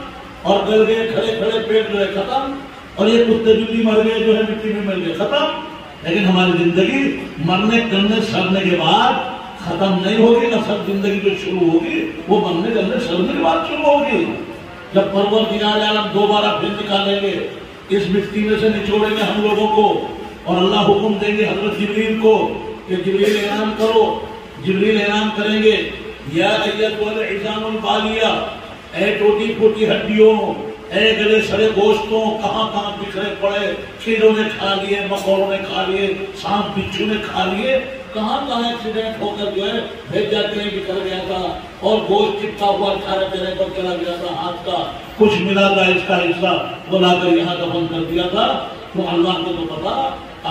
Speaker 2: اور گل گئے کھڑے کھڑے پیڑ جو ہے ختم، اور یہ کتے بلی مر گئے جو ہے مٹی میں مل گئے، ختم۔ لیکن ہماری زندگی مرنے کرنے سڑنے کے بعد ختم نہیں ہوگی، اصل زندگی جو شروع ہوگی وہ مرنے کرنے سڑنے کے بعد شروع ہوگی، جب پروردگار عالم دوبارہ پھر نکالیں گے، اس مٹی میں سے نچوڑیں گے ہم لوگوں کو، اور اللہ حکم دیں گے حضرت جبریل کو کہ جبریل اعلان کرو، جبریل اعلان کریں گے، یا ایتھا العظام البالیہ، اے ٹوٹی پھوٹی ہڈیوں، اے گلے سڑے گوشتوں، کہاں کہاں بکھرے پڑے، کیڑوں نے کھا لیے، مکوڑوں نے کھا لیے، سانپ بچھو نے کھا لیے، کہاں کہاں ایکسیڈنٹ ہو کر جو ہے بھیج جاتے ہیں بکھر گیا تھا، اور گوشت چپکا ہوا کھانے پینے پر چلا گیا تھا، ہاتھ کا کچھ ملا تھا، اس کا حصہ بلا کر یہاں دفن کر دیا تھا، تو اللہ کو تو پتا،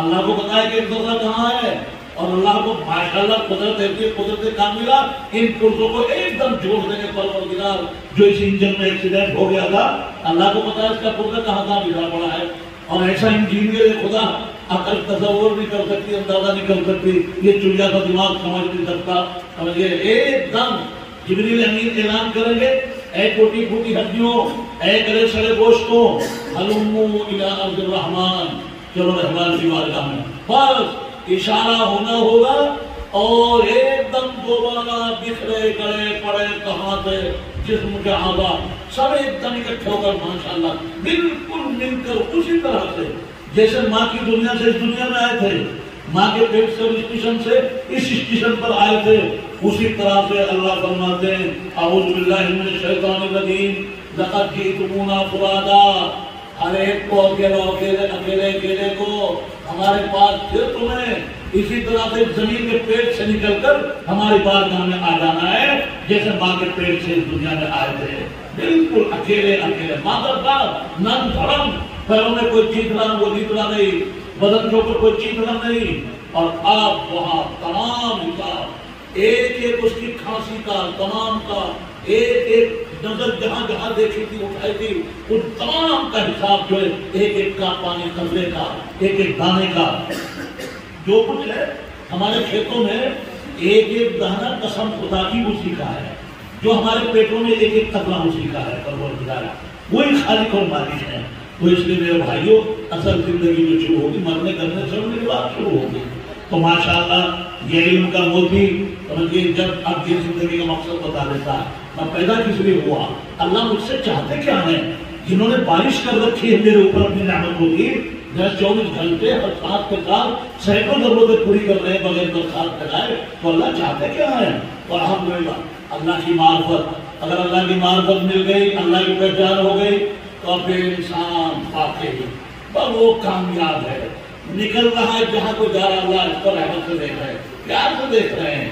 Speaker 2: اللہ کو پتا ہے کہ ایک ذرہ کہاں ہے، اور اللہ کو ماشاءاللہ قدرت ہے، قدرت کاملہ ان پرزوں کو ایک دم جوڑ دیں گے پروردگار، جو اس انجن میں ایکسیڈنٹ ہو گیا تھا، اللہ کو پتا ہے اس کا پرزہ کہاں کہاں بگڑا پڑا ہے، اور ایسا انجینئر خدا عقل تصور نہیں کر سکتی، اندازہ نہیں کر سکتی، یہ چڑیا کا دماغ سمجھ نہیں سکتا، سمجھے، ایک دم جبریل امین اعلان کریں گے، اے ٹوٹی پھوٹی ہڈیوں، اے گلے سڑے گوشتوں، ہلموا الی ارض الرحمن، چلو رحمان کی بارگاہ میں، بس اشارہ ہونا ہوگا، اور ایک دم دوبارہ بکھرے گڑے پڑے کہاں سے جسم کے اعضاء سب ایک دم اکٹھے ہو کر ماشاءاللہ بالکل مل کر اسی طرح سے جیسے ماں کی دنیا سے اس دنیا میں آئے تھے، ماں کے پیٹ سے اس اسٹیشن سے اس اسٹیشن پر آئے تھے، اسی طرح سے اللہ فرماتے ہیں اعوذ باللہ من الشیطان الرجیم لقد جئتمونا فرادا، ہر ایک کو اکیلے کو ہمارے پاس پھر تمہیں اسی طرح سے زمین کے پیٹ سے نکل کر ہماری بارگاہ میں آ جانا ہے جیسے ماں کے پیٹ سے اس دنیا میں آئے تھے، بالکل اکیلے مادر کا نن دھڑم، پیروں میں کوئی چیتنا وہ چیتنا نہیں، بدن کے اوپر کوئی چیتنا نہیں، اور آپ وہاں تمام حساب ایک ایک اس کی کھانسی کا، تمام کا ایک ایک نظر جہاں جہاں دیکھی تھی اٹھائی تھی ان تمام کا حساب جو ہے ایک ایک کا پانی قطرے کا، ایک ایک دانے کا، جو کچھ ہے ہمارے کھیتوں میں ایک ایک دانہ قسم خدا کی اسی کا ہے، جو ہمارے پیٹوں میں ایک ایک قطرہ اسی کا ہے، پروردگار وہی خالق اور مالک ہے۔ تو اس لیے میرے بھائیوں، اصل زندگی جو شروع ہوگی مرنے کرنے سے میری بات شروع ہوگی۔ تو ماشاءاللہ یہ علم کا موتی جب اب یہ زندگی کا مقصد بتا دیتا ہے، میں پیدا کس لیے ہوا، اللہ مجھ سے چاہتے کیا ہیں؟ جنہوں نے بارش کر رکھی ہے میرے اوپر اپنی نعمتوں کی، 24 گھنٹے ہر ساتھ کے ساتھ سینکڑوں ضرورتیں پوری کر رہے ہیں بغیر درخواست لگائے، تو اللہ چاہتے کیا ہیں؟ اور الحمدللہ اللہ کی معرفت، اگر اللہ کی معرفت مل گئی، اللہ کی پہچان ہو گئی، تو پھر انسان واقعی بس وہ کامیاب ہے، نکل رہا ہے جہاں کو جا رہا، اللہ اس کو رحمت سے دیکھ رہے ہیں، پیار سے دیکھ رہے ہیں،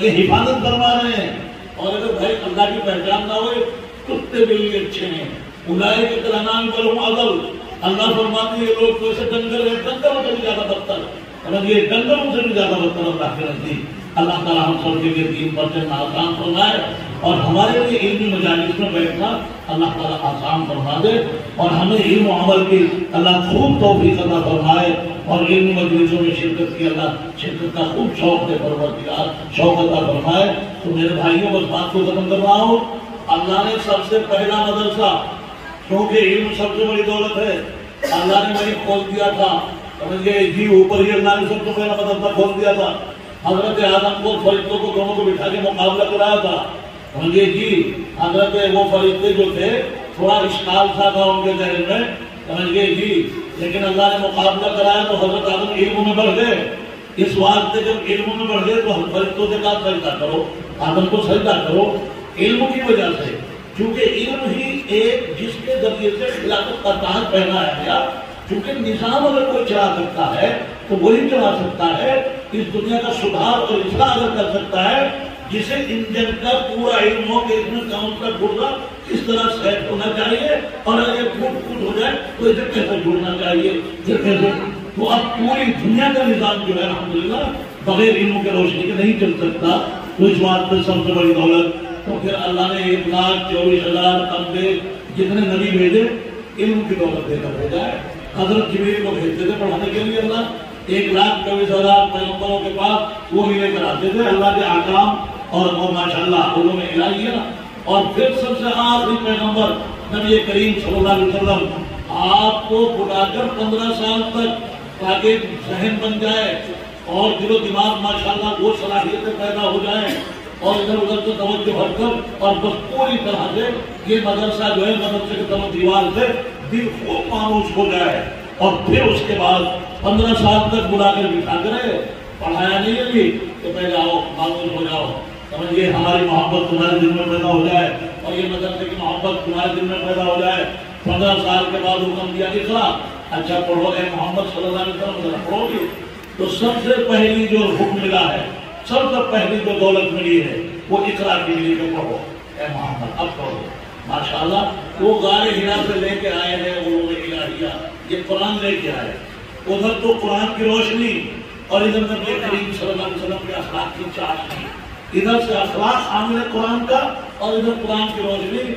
Speaker 2: کہ حفاظت فرما رہے ہیں۔ اور اگر بھائی اللہ کی پہچان نہ ہوئے، کتے بلی اچھے ہیں، اولئک کالانعام بل ھم اضل، اللہ فرماتے ہیں یہ لوگ تو ایسے ڈنگر ہیں، ڈنگروں سے بھی زیادہ بدتر، یہ ڈنگروں سے بھی زیادہ بدتر اللہ کے نزدیک۔ اللہ تعالیٰ ہم سب کے لیے دین پر چلنا آسان فرمائے، اور ہمارے لیے علمی مجالس میں بیٹھنا اللہ تعالیٰ آسان فرما دے، اور ہمیں علم و عمل کی اللہ خوب توفیق عطا فرمائے، اور علمی مجلسوں میں شرکت کی اللہ شرکت کا خوب شوق دے، پروردگار شوق عطا فرمائے۔ تو میرے بھائیوں بس بات کو ختم کر رہا ہوں، اللہ نے سب سے پہلا مدرسہ، کیونکہ علم سب سے بڑی دولت ہے، اللہ نے وہی کھول دیا تھا، سمجھے جی اوپر ہی اللہ نے سب سے پہلا مدرسہ کھول دیا تھا، حضرت آدم کو فرشتوں کو دونوں کو بٹھا کے مقابلہ کرایا تھا، سمجھے جی حضرت وہ فرشتے جو تھے تھوڑا اشکال تھا ان کے ذہن میں، سمجھے جی لیکن اللہ نے مقابلہ کرایا تو حضرت آدم علم میں بڑھ گئے، اس واسطے جب علم میں بڑھ گئے تو فرشتوں سے کہا سجدہ کرو، آدم کو سجدہ کرو، علم کی وجہ سے، چونکہ علم ہی ایک جس کے ذریعے سے خلافت کا تاج پہنایا گیا، چونکہ نظام اگر کوئی چلا سکتا ہے تو وہی چلا سکتا ہے، اس دنیا کا سدھار اور اصلاح اگر کر سکتا ہے، جسے انجن کا پورا علم ہو کہ اس میں کون سا گردہ کس طرح سیٹ ہونا چاہیے، اور اگر یہ پھوٹ ہو جائے تو اسے کیسے جڑنا چاہیے، پھر کیسے، تو اب پوری دنیا کا نظام جو ہے الحمدللہ بغیر علم کے روشنی کے نہیں چل سکتا۔ تو اس بات میں سب سے بڑی دولت، تو پھر اللہ نے 1,24,000 بندے جتنے نبی بھیجے علم کی دولت دے کر بھیجا ہے۔ حضرت جبریل کو بھیجتے تھے پڑھانے کے لیے، اللہ 1,24,000 پیغمبروں کے پاس وہ ملے کر آتے تھے اللہ کے احکام اور وہ ماشاءاللہ علوم الہیہ، اور پھر سب سے آخری پیغمبر نبی کریم صلی اللہ علیہ وسلم آپ کو بلا کر 15 سال تک تاکہ ذہن بن جائے اور دل و دماغ ماشاءاللہ وہ صلاحیتیں پیدا ہو جائیں، اور ادھر ادھر سے توجہ ہٹ کر اور بس پوری طرح سے یہ مدرسہ جو ہے مدرسے کے طرف دیوار سے دل خوب مانوس ہو جائے، اور پھر اس کے بعد 15 سال تک بلا کر بٹھا کرے پڑھایا نہیں لگی تو پہلے آؤ مانوس ہو جاؤ، سمجھئے ہماری محبت تمہارے دل میں پیدا ہو جائے اور یہ مدرسے کی محبت تمہارے دل میں پیدا ہو جائے۔ 15 سال کے بعد حکم دیا اقرا، اچھا پڑھو اے محمد صلی اللہ علیہ وسلم، پڑھو گی تو سب سے پہلی جو حکم ملا ہے، سب سے پہلی جو دولت ملی ہے وہ اقرا کے لیے کہ پڑھو اے محمد، اب پڑھو۔ ماشاءاللہ وہ غار حرا سے لے کے آئے ہیں علوم الہیہ، یہ قرآن لے کے آئے، ادھر تو قرآن کی روشنی اور ادھر نبی کریم صلی اللہ علیہ وسلم کے اخلاق کی چاشنی، ادھر سے اخلاق عامل قرآن کا اور ادھر قرآن کی روشنی۔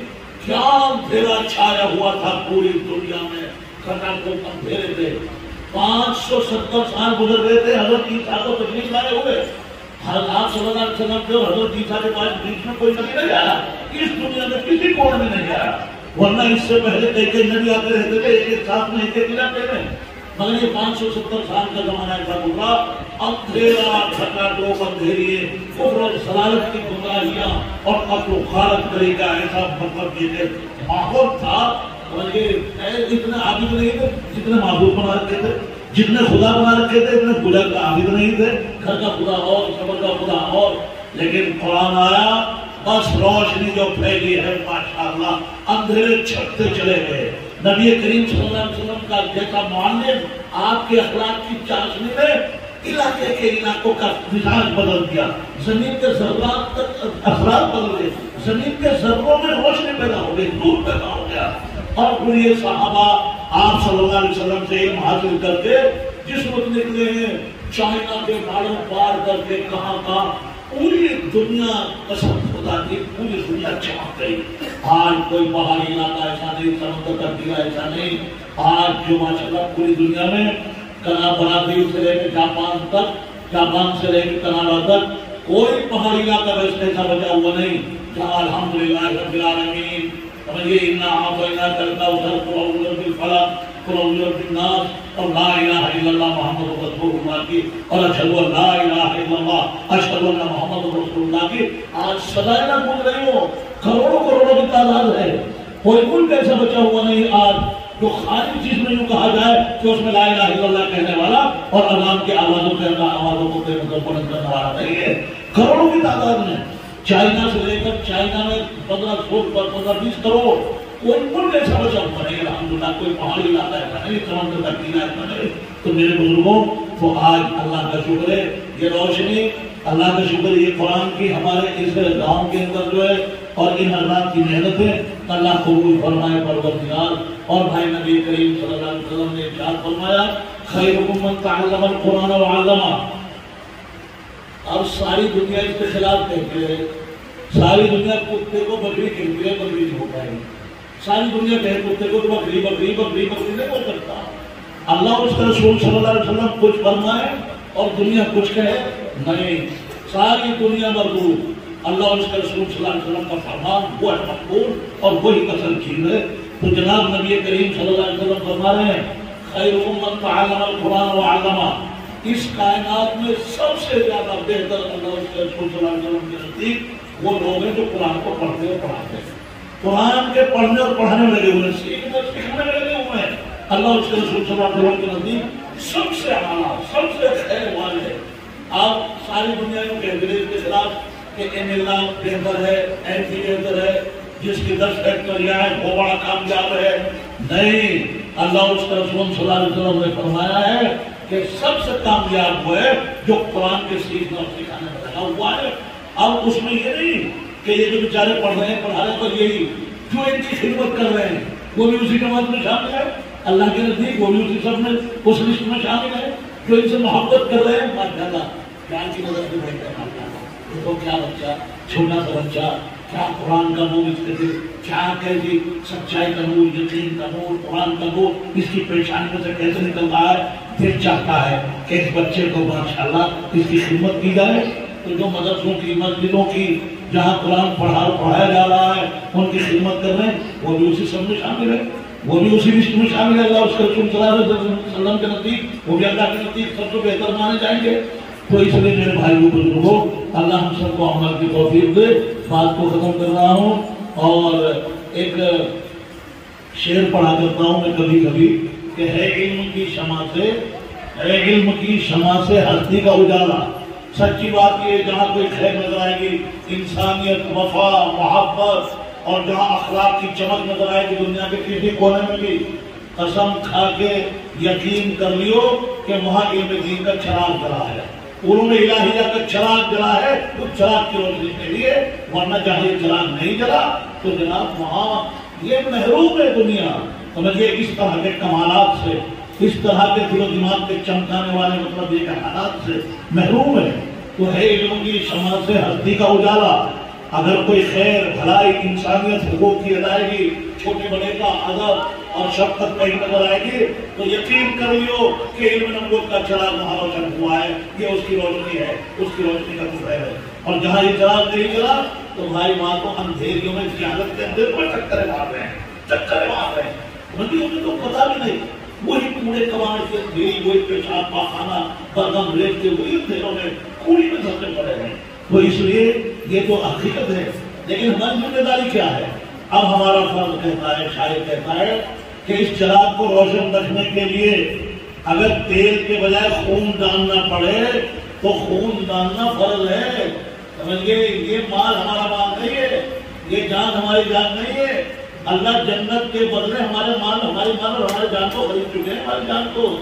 Speaker 2: کیا اندھیرا چھایا ہوا تھا پوری دنیا میں، کھٹاکھٹ اندھیرے تھے، 570 سال گزر گئے تھے حضرت عیسیٰ کو تشریف لائے ہوئے، آپ صلی اللہ علیہ وسلم کے اور حضرت عیسیٰ کے پاس بیچ میں کوئی نبی نہیں آیا، اس دنیا میں کسی کونے میں نہیں آیا، ورنہ اس سے پہلے کئی نبی آتے رہتے تھے ایک ساتھ میں ایک علاقے میں، مگر یہ 570 سال کا زمانہ ایسا گزرا، اندھیرا کھٹاکھٹ اندھیریے، کفر اور ضلالت کی گمراہیاں اور قتل و غارت کرے کا ایسا مطلب یہ ماحول تھا، اور یہ اتنے عابد نہیں تھے جتنے معبود بنا رکھے تھے، جتنے خدا بنا رکھے تھے اتنے خدا کا عابد نہیں تھے، گھر کا خدا اور شبر کا خدا اور، لیکن قرآن آیا بس روشنی جو پھیلی ہے ماشاءاللہ اندھیرے چھٹتے چلے گئے۔ نبی کریم صلی اللہ علیہ وسلم کا جیسا معلم آپ کے اخلاق کی چاشنی میں علاقے کے علاقوں کا مزاج بدل دیا، زمین کے ذرات تک اثرات بدل گئے، زمین کے ذروں میں روشنی پیدا ہو گئی، نور پیدا ہو گیا، اور پھر یہ صحابہ آپ صلی اللہ علیہ وسلم سے علم حاصل کر کے جس وقت نکلے ہیں چائنا کے باڑوں پار کر کے کہاں پوری دنیا قسم خدا کی پوری دنیا چمک گئی۔ آج کوئی پہاڑی علاقہ ایسا نہیں، سمندر کا ٹیلا ایسا نہیں، آج جو ماشاءاللہ پوری دنیا میں برازیل سے لے کے جاپان تک، جاپان سے لے کے کینیڈا تک کوئی پہاڑی علاقہ ایسا بچا ہوا نہیں الحمدللہ رب العالمین سمجھیے انا اعطیناک الکوثر قل اعوذ برب الفلق قل اعوذ برب الناس اور لا الہ الا اللہ محمد رسول اللہ کی اور اشہد ان لا الہ الا اللہ اشہد ان محمد رسول اللہ کی آج سدائے نہ بول رہی ہو. کروڑوں کی تعداد ہے. کوئی ملک ایسا بچا ہوا نہیں آج جو خالی چیز میں یوں کہا جائے کہ اس میں لا الہ الا اللہ کہنے والا اور اذان کے آوازوں کے آوازوں کو بلند کرنے والا نہیں ہے. کروڑوں کی تعداد میں چائنا سے لے کر چائنا میں 15-20 کروڑ کوئی ملک ایسا بچا ہوا نہیں. الحمدللہ کوئی پہاڑی علاقہ ایسا نہیں, سمندر کا کنارہ ایسا نہیں. تو میرے بزرگوں تو آج اللہ کا شکر ہے یہ روشنی, اللہ کا شکر یہ قرآن کی ہمارے اس گاؤں کے اندر جو ہے اور ان حضرات کی محنت ہے اللہ قبول فرمائے پروردگار. اور بھائی نبی کریم صلی اللہ علیہ وسلم نے ارشاد فرمایا خیرکم من تعلم القرآن وعلمہ. اب ساری دنیا اس کے خلاف کہتی ہے, ساری دنیا کتے کو بکری کہتی ہے, بکری نہیں ہوتا ہے. ساری دنیا کہے کتے کو بکری بکری بکری بکری نہیں ہو سکتا. اللہ اس کا رسول صلی اللہ علیہ وسلم کچھ فرمائے اور دنیا کچھ کہے نہیں. ساری دنیا مردود, اللہ اس کا رسول صلی اللہ علیہ وسلم کا فرمان وہ ہے مقبول اور وہی اصل چیز ہے. تو جناب نبی کریم صلی اللہ علیہ وسلم فرما رہے ہیں خیرکم من تعلم القرآن وعلمہ. اس کائنات میں سب سے زیادہ بہتر اللہ اس کے رسول صلی اللہ علیہ وسلم کے نزدیک وہ لوگ ہیں جو قرآن کو پڑھتے اور پڑھاتے ہیں. قرآن کے پڑھنے اور پڑھانے میں لگے ہوئے, سیکھنے میں لگے ہوئے ہیں. اللہ اس کے رسول صلی اللہ علیہ وسلم کے نزدیک سب سے اعلیٰ سب سے خیر والے ہیں. آپ ساری دنیا میں کہتے ہیں اس کے خلاف کہ ایم اللہ بہتر ہے, ایم پی بہتر ہے, جس کی 10 فیکٹریاں ہیں وہ بڑا کامیاب ہے. نہیں, اللہ اس کا رسول صلی اللہ علیہ وسلم نے فرمایا ہے کہ سب سے کامیاب وہ ہے جو قرآن کے سیکھنے اور سکھانے میں لگا ہوا ہے. اب اس میں یہ نہیں کہ یہ جو بیچارے پڑھ رہے ہیں پڑھا رہے پر یہی جو ان کی خدمت کر رہے ہیں وہ بھی اسی جماعت میں شامل ہے. اللہ کے نزدیک وہ بھی اسی سب میں اس لسٹ میں شامل ہے. جو ان سے محبت کر رہے ہیں ماشاءاللہ جان کی نظر سے بہتر ماشاءاللہ. دیکھو کیا بچہ, چھوٹا سا بچہ, کیا قرآن کا نور اس کے کیا کہتی سچائی کا نور, یقین کا نور, قرآن کا نور اس کی پریشانی میں سے کیسے نکل رہا ہے. پھر چاہتا ہے کہ اس بچے کو ماشاءاللہ اس کی خدمت کی جائے. تو جو مدرسوں کی مسجدوں کی جہاں قرآن پڑھایا جا رہا ہے ان کی خدمت کر رہے ہیں وہ بھی اسی سب میں شامل ہے, وہ بھی اسی لسٹ میں شامل ہے. اللہ اس کے رسول صلی اللہ علیہ وسلم کے نزدیک وہ بھی اللہ کے نزدیک سب سے بہتر مانے جائیں گے. تو اس لیے میرے بھائیوں بزرگوں اللہ ہم سب کو عمل کی توفیق دے. بات کو ختم کر رہا ہوں اور ایک شعر پڑھا کرتا ہوں میں کبھی کبھی کہ ہے علم کی شمع سے, ہے علم کی شمع سے ہستی کا اجالا. سچی بات یہ جہاں کوئی خیر نظر آئے گی, انسانیت, وفا, محبت اور جہاں اخلاق کی چمک نظر آئے گی دنیا کے کسی کونے میں بھی, قسم کھا کے یقین کر لیو کہ وہاں علم دین کا چراغ جلا ہے, علوم الہیہ کا چراغ جلا ہے اس چراغ کی روشنی کے لیے. ورنہ جہاں یہ چراغ نہیں جلا تو جناب وہاں یہ محروم ہے دنیا. سمجھئے اس طرح کے کمالات سے, اس طرح کے دل و دماغ کے چمکانے والے مطلب یہ حالات سے محروم ہے. تو ہے علم کی شمع سے ہستی کا اجالا. اگر کوئی خیر, بھلائی, انسانیت, حقوق کی ادائیگی, چھوٹے بڑے کا ادب اور شفقت کہیں نظر آئے گی تو یقین کر لیو کہ علم نبوت کا چراغ وہاں روشن ہوا ہے. یہ اس کی روشنی ہے, اس کی روشنی کا ظاہر ہے. اور جہاں یہ چراغ نہیں چلا تو بھائی وہاں تو اندھیریوں میں جہالت کے اندر پر چکرے مار رہے ہیں, چکرے مار رہے ہیں. مندی انہیں تو پتا بھی نہیں, وہی کوڑے کماڑ کے اندھیری, وہی پیشاب پاخانہ برگم ریت کے وہی اندھیروں میں کوڑی میں دھسے پڑے ہیں. تو اس لیے یہ تو حقیقت ہے. لیکن ہماری ذمہ داری کیا ہے؟ اب ہمارا فرض کہتا ہے, شاعر کہتا ہے کہ اس چراغ کو روشن رکھنے کے لیے اگر تیل کے بجائے خون ڈالنا پڑے تو خون ڈالنا فرض ہے. سمجھئے یہ مال ہمارا مال نہیں ہے, یہ جان ہماری جان نہیں ہے. اللہ جنت کے بدلے ہمارے مال اور ہمارے جان کو خرید چکے ہیں. ہماری جان کو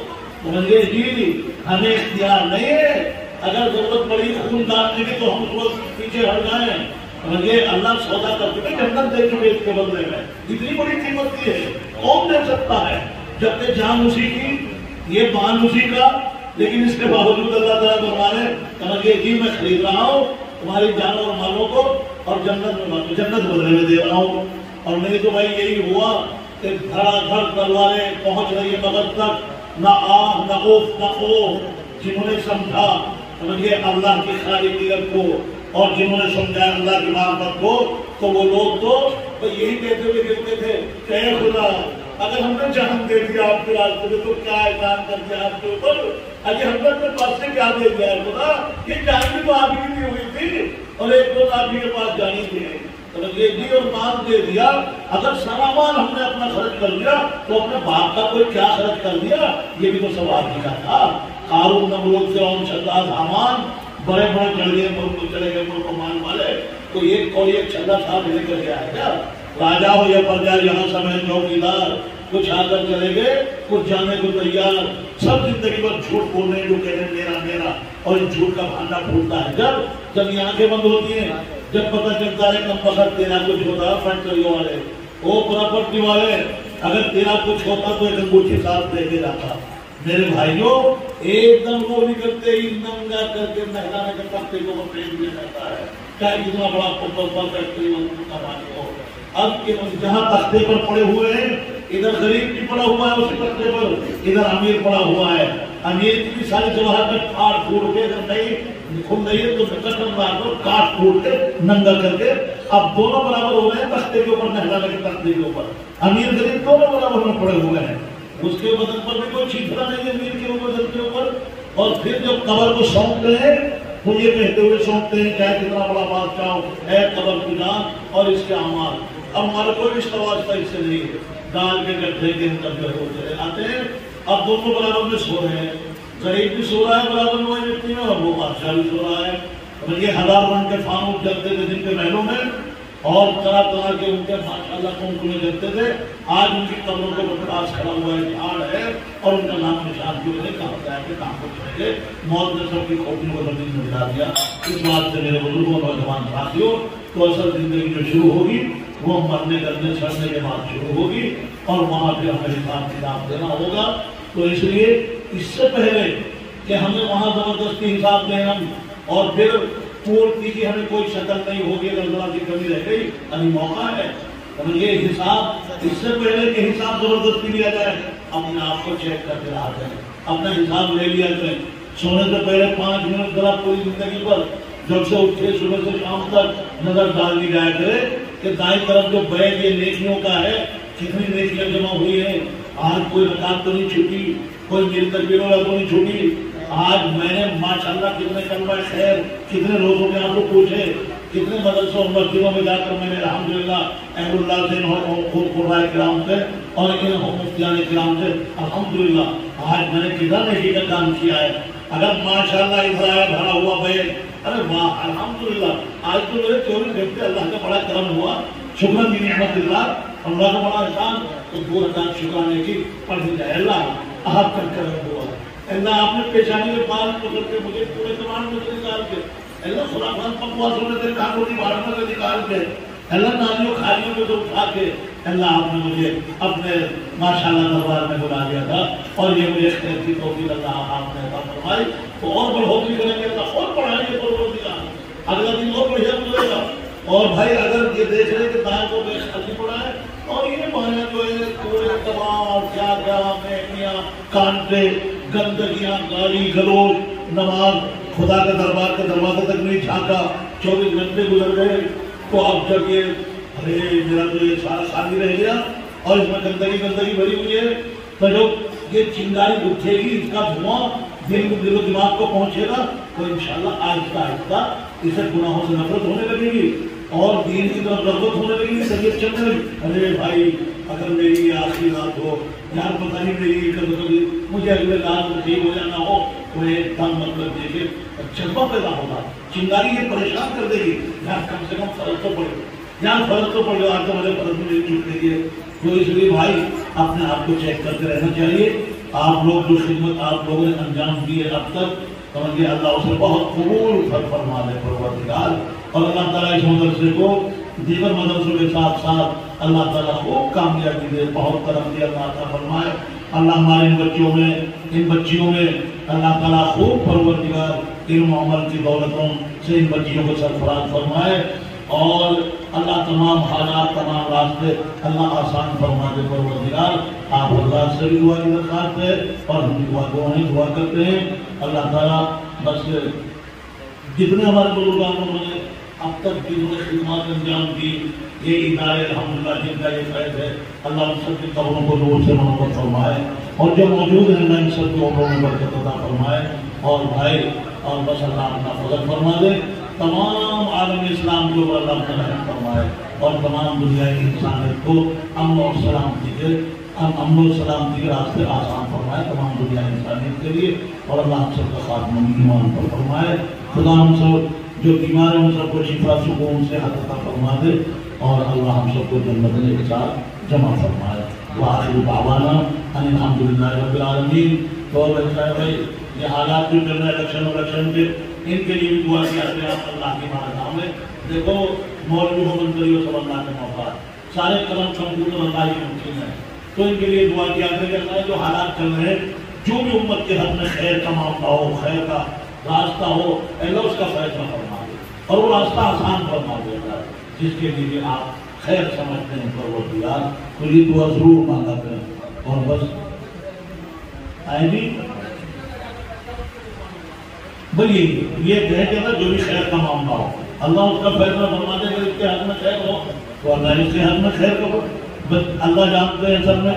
Speaker 2: سمجھئے جی ہمیں اختیار نہیں ہے. اگر ضرورت پڑی خون ڈالنے کی تو ہم اس وقت پیچھے ہٹ جائیں. سمجھئے اللہ سودا کر چکے, جنت دے چکے اس کے بدلے میں. اتنی بڑی قیمت کی ہے, کون دے سکتا ہے جبکہ جان اسی کی, یہ مان اسی کا. لیکن اس کے باوجود اللہ تعالیٰ فرمانے سمجھئے جی میں خرید رہا ہوں تمہاری جانوں اور مالوں کو اور جنت بدلے میں دے رہا ہوں. اور نہیں تو بھائی یہی ہوا کہ دھڑا دھڑ تلواریں پہنچ رہی ہے مغز تک, نہ آہ نہ اوف نہ اوہ. جنہوں نے سمجھا سمجھئے اللہ کی خالقیت کو, اور جنہوں نے سمجھایا اللہ کی معرفت کو، تو وہ لوگ تو یہی کہتے ہوئے گرتے تھے کہ اے خدا اگر ہم نے جہنم دے دیا آپ کے راستے میں تو کیا احسان کر دیا آپ کے اوپر، اجے ہم نے اپنے پاس سے کیا دے دیا ہے خدا، یہ جان بھی تو آپ ہی کی دی ہوئی تھی اور ایک روز آپ ہی کے پاس جانی تھی، یہ دی اور مال دے دیا، اگر سارا مال ہم نے اپنا خرچ کر دیا تو اپنے باپ کا کوئی کیا خرچ کر دیا، یہ بھی تو سب آپ ہی کا تھا۔ قارون نمرود فرعون شداد حامان بڑے بڑے چڑھ گئے ملک کو، چلے گئے ملک کو مان والے، تو ایک کوئی ایک چھلا صاحب لے کر کے آئے گا، راجا ہو یا پرجا یہاں سمیت چوکیدار، کچھ آ کر چلے گئے کچھ جانے کو تیار، سب زندگی بھر جھوٹ بولنے جو کہتے ہیں میرا میرا، اور اس جھوٹ کا بھانڈا پھوٹتا ہے جب یہ آنکھیں بند ہوتی ہیں، جب پتہ چلتا ہے کم وقت تیرا کچھ ہوتا فیکٹریوں والے وہ پراپرٹی والے، اگر تیرا کچھ ہوتا تو ایک انگوٹھی ساتھ دے کے جاتا۔ میرے بھائیوں ایک دم وہ نکلتے ہی ننگا کر کے مہلانے کے تختے کو پھینک دیا جاتا ہے، چاہے کتنا بڑا پروفیسر فیکٹری کا مالک ہو۔ اب جہاں تختے پر پڑے ہوئے ہیں ادھر غریب بھی پڑا ہوا ہے اس تختے پر، ادھر امیر پڑا ہوا ہے، امیر کی بھی ساری جواہرات پھاڑ پھوڑ کے اگر نہیں کھل رہی ہے تو کٹن مار کر کاٹ پھوڑ کے ننگا کر کے اب دونوں برابر ہو رہے ہیں تختے کے اوپر، مہلانے کے تختے کے اوپر امیر غریب دونوں برابر میں پڑے ہوئے ہیں، اس کے بدن پر بھی کوئی چھیترا نہیں ہے امیر کے اوپر بدن کے اوپر۔ اور پھر جب قبر کو سونپتے ہیں تو یہ کہتے ہوئے سونپتے ہیں چاہے کتنا بڑا بادشاہ ہو، اے قبر کی جان اور اس کے اعمال، اب ہمارا کوئی رشتہ واسطہ اس سے نہیں ہے، ڈال کے گڈھے کے اندر جو ہوتے آتے ہیں، اب دونوں برابر میں سو رہے ہیں، غریب بھی سو رہا ہے برابر میں مٹی میں اور وہ بادشاہ بھی سو رہا ہے۔ یہ ہزار رنگ کے فانوس جلتے تھے جن کے محلوں میں اور طرح طرح کے ان کے ماشاءاللہ کنکنے جلتے تھے، آج ان کی قبروں کے پاس کھڑا ہوا ہے، جھاڑ ہے اور ان کا نام نشان کی وجہ کہاں سے آئے کہ کہاں کو چلے گئے، موت نے سب کی کھوپڑیوں کو زمین میں ملا دیا۔ اس بات سے میرے بزرگوں نوجوان ساتھیوں تو اصل زندگی جو شروع ہوگی وہ مرنے کرنے چھڑنے کے بعد شروع ہوگی اور وہاں پہ ہمیں حساب کتاب دینا ہوگا۔ تو اس لیے اس سے پہلے کہ ہمیں وہاں زبردستی حساب دینا اور پھر پورتی کی ہمیں کوئی شکل نہیں ہوگی اگر ذرا کی کمی رہ گئی، ابھی موقع ہے یہ حساب، اس سے پہلے کہ حساب زبردستی لیا جائے اپنے آپ کو چیک کر کے رہا جائے، اپنا حساب لے لیا جائے، سونے سے پہلے 5 منٹ ذرا پوری زندگی پر جب سے اٹھے صبح سے شام تک نظر ڈال دی جائے کرے کہ دائیں طرف جو بیگ یہ نیکیوں کا ہے کتنی نیکیاں جمع ہوئی ہیں، آج کوئی رکعت تو نہیں چھوٹی، کوئی میری تکبیروں تو نہیں چھوٹی، آج میں نے ماشاءاللہ کتنے کلمہ خیر کتنے روزوں کے آپ کو پوچھے، کتنے مدرسوں اور مسجدوں میں جا کر میں نے الحمدللہ اہل اللہ سے خود قرآن کرام سے اور ان مفتیان کرام سے الحمدللہ آج میں نے کتنا نیکی کا کام کیا ہے۔ اگر ماشاءاللہ ادھر آیا بھرا ہوا بیگ، ارے واہ الحمدللہ آج تو میرے 24 گھنٹے اللہ کا بڑا کرم ہوا، شکرن کی نعمت اللہ، اللہ کا بڑا احسان، تو 2 رکعت شکرانے کی پڑھ دی جائے، اللہ آپ کا کرم ہوا، اللہ آپ نے پیشانی میں بال پکڑ کے مجھے پورے زمان میں سے نکال کے، اللہ خرافات بکواس ہونے سے کانوں کی بھاڑوں سے نکال کے، اللہ نالیوں کھالیوں میں سے اٹھا کے، اللہ آپ نے مجھے اپنے ماشاءاللہ دربار میں بلا دیا تھا اور یہ مجھے خیر کی توفیق اللہ آپ نے عطا فرمائی، تو اور بڑھوتری کریں گے اللہ اور بڑھائیں گے پروردگار، اگلا دن اور بڑھیا گزرے گا۔ اور بھائی اگر یہ دیکھ رہے کہ دائیں کو بے خالی پڑا ہے اور یہ مانے جو ہے پورے تمام کیا کیا مہنگیاں کانٹے گندگیاں گالی گلوچ نماز خدا کے دربار کے دروازے تک نہیں جھانکا، 24 گھنٹے گزر گئے، تو اب جب یہ ارے میرا تو یہ سارا خالی رہ گیا اور اس میں گندگی بھری ہوئی ہے، تو جب یہ چنگاری اٹھے گی اس کا دھواں دل و دماغ کو پہنچے گا تو انشاءاللہ آہستہ آہستہ اسے گناہوں سے نفرت ہونے لگے گی اور دین کی طرف رغبت ہونے لگے گی، طبیعت چلنے لگی، ارے بھائی اگر میری یہ آخری رات ہو یار پتہ نہیں میری کبھی مجھے اگلے رات میں ٹھیک ہو جانا ہو تو ایک دم مطلب دیکھے جذبہ پیدا ہوگا، چنگاری یہ پریشان کر دے گی، یار کم سے کم فرض تو پڑے، یار فرض تو پڑے، آج تو مجھے فرض میں نہیں چھوٹ رہی ہے۔ تو اس لیے بھائی اپنے آپ کو چیک کرتے رہنا چاہیے، آپ لوگ جو خدمت آپ لوگوں نے انجام دی ہے اب تک سمجھئے اللہ اسے بہت قبول فرما دے پروردگار، اور اللہ تعالیٰ اس مدرسے کو دیگر مدرسوں کے ساتھ ساتھ اللہ تعالیٰ خوب کامیابی دے، بہت ترقی اللہ عطا فرمائے، اللہ ہمارے ان بچوں میں ان بچیوں میں اللہ تعالیٰ خوب پروردگار علم و عمل کی دولتوں سے ان بچیوں کو سرفراز فرمائے، اور اللہ تمام حالات تمام راستے اللہ آسان فرما دے پروردگار۔ آپ اللہ سے بھی دعا کی درخواست ہے اور ہم دعا کرتے ہیں، اللہ تعالیٰ بس جتنے ہمارے بزرگان نے اب تک جنہوں نے خدمات انجام دی، یہ ادارے الحمدللہ جن کا یہ فیض ہے، اللہ ان سب کی قبروں کو نور سے منور فرمائے، اور جو موجود ہیں اللہ ان سب کی عمروں میں برکت عطا فرمائے، اور بھائی اور بس اللہ اپنا فضل فرما دے، تمام عالم اسلام کے اوپر اللہ اپنا رحم فرمائے، اور تمام دنیا کی انسانیت کو امن اور سلامتی کے راستے آسان فرمائے تمام دنیا انسانیت کے لیے، اور اللہ ہم سب کا خاتمہ ایمان پر فرمائے۔ خدا ہم سب جو بیمار ہیں ان سب کو شفا سکون سے عطا فرما دے، اور اللہ ہم سب کو جنت کے ساتھ جمع فرمائے۔ وآخر دعوانا ان الحمدللہ رب العالمین۔ تو بھائی یہ حالات جو چل رہے ہیں الیکشن کے، ان کے لیے بھی دعا کیا کریں آپ اللہ کی بارگاہ میں۔ دیکھو مولوی ہو منتری ہو سب اللہ کے موقع، سارے قلم کمپیوٹر اللہ کی ممکن ہے، تو ان کے لیے دعا کیا کریں کہ اللہ جو حالات چل رہے ہیں، جو بھی امت کے حق میں خیر کا معاملہ ہو، خیر کا راستہ ہو، اللہ اس کا فیصلہ فرما دے، اور وہ راستہ آسان فرما دیتا ہے جس کے لیے آپ خیر سمجھتے ہیں پروردگار، تو یہ دعا ضرور مانگا کریں۔ اور بس آئے جی بھائی یہ کہہ کے نا جو بھی خیر کا معاملہ ہو اللہ اس کا فیصلہ فرما دے کہ اس کے حق میں خیر ہو تو اللہ اس کے حق میں خیر کرو، بس اللہ جانتے ہیں سب میں۔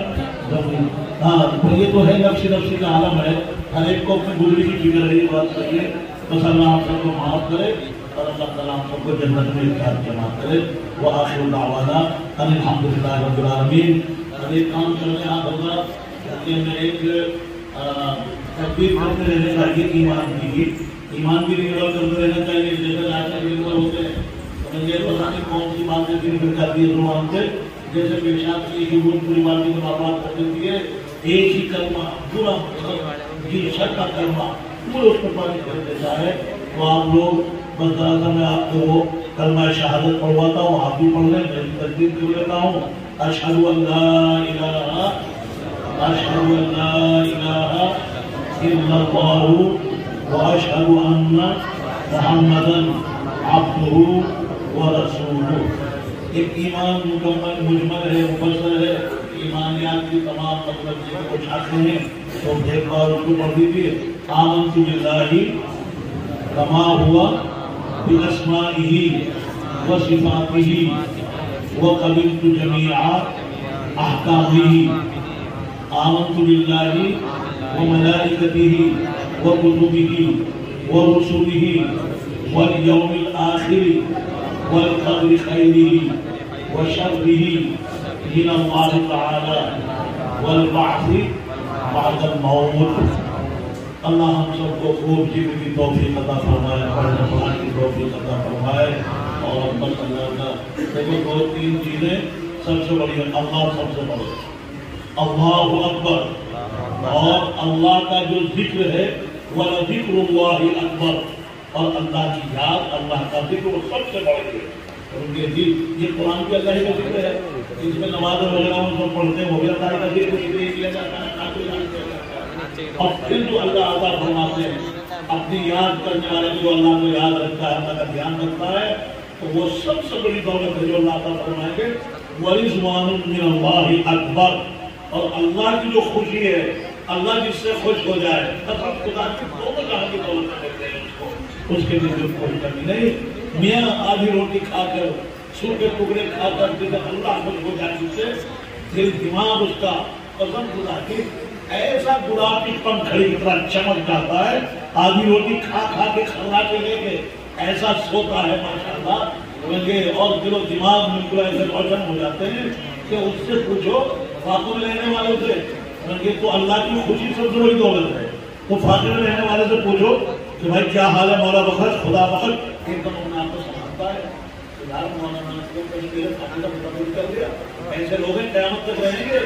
Speaker 2: ہاں یہ تو ہے نفسی کا عالم ہے، ہر ایک کو اپنی گزری کی فکر ہے، یہ بات صحیح ہے، بس اللہ ہم سب کو معاف کرے، اور اللہ تعالیٰ ہم سب کو جنت میں اتحاد جمع کرے۔ وآخر دعوانا ان الحمدللہ رب العالمین۔ اب ایک کام کرنے آپ حضرات میں ایک تکبیر کرتے رہنے کا یہ ایمان بھی ریگولر کرتے رہنا چاہیے، جیسے آج ریگولر ہوتے ہیں تو مجھے پتا نہیں کون سی باتیں پھر کرتی ہے زبان سے، جیسے پیشاب کی ہیومن پوری باتیں کو بات کر دیتی ہے، ایک ہی کلمہ پورا جی شک کا کلمہ پورے اس پر پانی کر دیتا ہے۔ تو آپ لوگ بس ذرا میں آپ کو وہ کلمہ شہادت پڑھواتا ہوں، آپ بھی پڑھ لیں، میں تقدیر کر لیتا ہوں۔ اشہد ان لا الہ اشہد ان لا الہ الا اللہ واشہد ان محمدا عبدہ ورسولہ۔ ایک ایمان مکمل مجمل ہے، مفصل ہے، ایمانیات کی تمام مطلب جن کو چھاتے ہیں تو ایک بار اس کو پڑھ دیجیے۔ آمنت باللہ کما ہوا باسمائہ وصفاتہ وقبلت جمیع احکامہ۔ آمنت باللہ وملائکتہ وکتبہ ورسلہ والیوم الآخر والقدر خیرہ وشرہ من اللہ تعالی والبعث بعد الموت۔ اللہ ہم سب کو خوب جینے کی توفیق عطا فرمائے، پڑھنے پڑھانے کی توفیق عطا فرمائے، اور بس اللہ کا دیکھو دو تین چیزیں سب سے بڑی ہے، اللہ سب سے بڑی، اللہ اکبر، اور اللہ کا جو ذکر ہے وَلَذِكْرُ اللَّهِ اکبر، اور اللہ کی یاد، اللہ کا ذکر وہ سب سے بڑی ہے۔ یہ قرآن کی اللہ کا ذکر ہے، اس میں نماز وغیرہ ہم سب پڑھتے ہیں، وہ بھی اللہ کا ذکر کیا جاتا ہے، اور پھر جو اللہ عطا فرماتے ہیں اپنی یاد کرنے والے جو اللہ کو یاد رکھتا ہے، اللہ کا دھیان رکھتا ہے، تو وہ سب سے بڑی دولت ہے جو اللہ عطا فرمائیں گے۔ وَرِضْوَانٌ مِّنَ اللَّهِ اکبر، اور اللہ کی جو خوشی ہے، اللہ جس سے خوش ہو جائے، مطلب خدا کی دونوں جہاں کی دولت دیتے ہیں اس کو، اس کے لیے جو خوش کرنی نہیں۔ میاں آدھی روٹی کھا کر سور کے ٹکڑے کھا کر جب اللہ خوش ہو جائے اس سے، پھر دماغ اس کا قسم خدا کی ایسا گلاب کی پنکھڑی کی طرح چمک جاتا ہے، آدھی روٹی کھا کھا کے کھلا کے لے کے ایسا سوتا ہے ماشاءاللہ، اور دل و دماغ بالکل ایسے روشن ہو جاتے ہیں کہ اس سے پوچھو فاقے میں رہنے والے سے، تو اللہ کی خوشی سب سے بڑی دولت ہے، تو فاقے میں رہنے والے سے پوچھو کہ بھائی کیا حال ہے مولا بخش، خدا بخش، ایک دم اپنے آپ کو سمجھتا ہے کہ یار مولانا کو کہیں میرے فاقے کا مطابق کر دیا، ایسے لوگ ہیں قیامت تک رہیں گے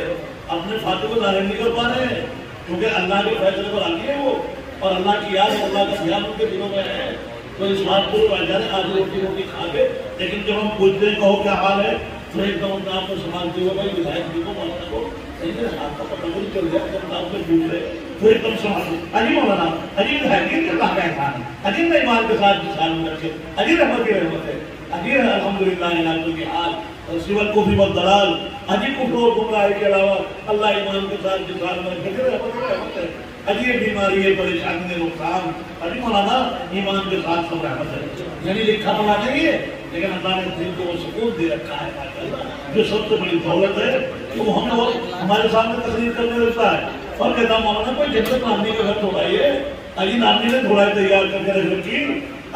Speaker 2: اپنے فاتح کو ظاہر نہیں کر پا رہے ہیں، کیونکہ اللہ کے فیصلے پر آتی ہے وہ، اور اللہ کی یاد، اللہ کا دھیان ان کے دلوں میں ہے، تو اس بات کو پہ جانے آج روٹی کھا کے، لیکن جب ہم پوچھتے ہیں کہو کیا حال ہے تو ایک دم اپنے آپ کو سنبھالتے ہوئے بھائی ودھائک جی کو مولانا کو آپ کا پتہ نہیں چل گیا، جب آپ سے پوچھ رہے تو ایک دم سنبھالتے، اجی مولانا اجی ودھائک جی اللہ کا احسان ہے، اجی نے ایمان کے ساتھ جس حال میں رکھے، اجی رحمت کی رحمت ہے، اجی الحمدللہ علاقوں کی حال سوال کو بھی دلال، اجی کفر اور گمراہی کے علاوہ اللہ ایمان کے ساتھ جس حال میں رکھے، رحمت ہے، ابھی یہ بیماری ہے، پریشانی ہے، نقصان، ابھی مولانا ایمان کے ساتھ سب رحمت ہے، یعنی لکھا پڑھا نہیں ہے لیکن اللہ نے دل کو وہ سکون دے رکھا ہے ماشاءاللہ، جو سب سے بڑی دولت ہے تو ہمارے سامنے تقریر کرنے لگتا ہے اور کہتا مولانا کوئی جنت نامی کا گھر تھوڑائیے، علی نامی نے تھوڑائی تیار کر کے رکھ رکھی،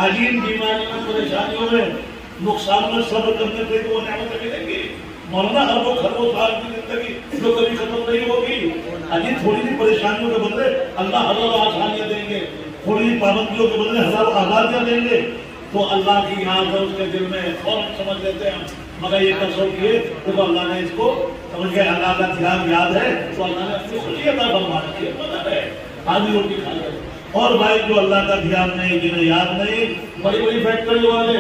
Speaker 2: علی ان بیماریوں میں، پریشانیوں میں، نقصان میں صبر کرنے سے وہ نعمتیں ملیں گی مولانا، اربوں خربوں سال کی زندگی جو کبھی ختم نہیں ہوگی، علی تھوڑی سی پریشانیوں کے بدلے اللہ ہزاروں آسانیاں دیں گے، تھوڑی سی پابندیوں کے بدلے ہزاروں آزادیاں دیں گے، تو اللہ کی یاد ہے اس کے دل میں فوراً سمجھ لیتے ہیں مگر یہ تصور کیے تو اللہ نے اس کو سمجھ گئے، اللہ کا دھیان یاد ہے تو اللہ نے اپنی خوشی عطا فرما رکھی ہے، مطلب ہے آدھی روٹی کھا لے، اور بھائی جو اللہ کا دھیان نہیں، جنہیں یاد نہیں، بڑی بڑی فیکٹری والے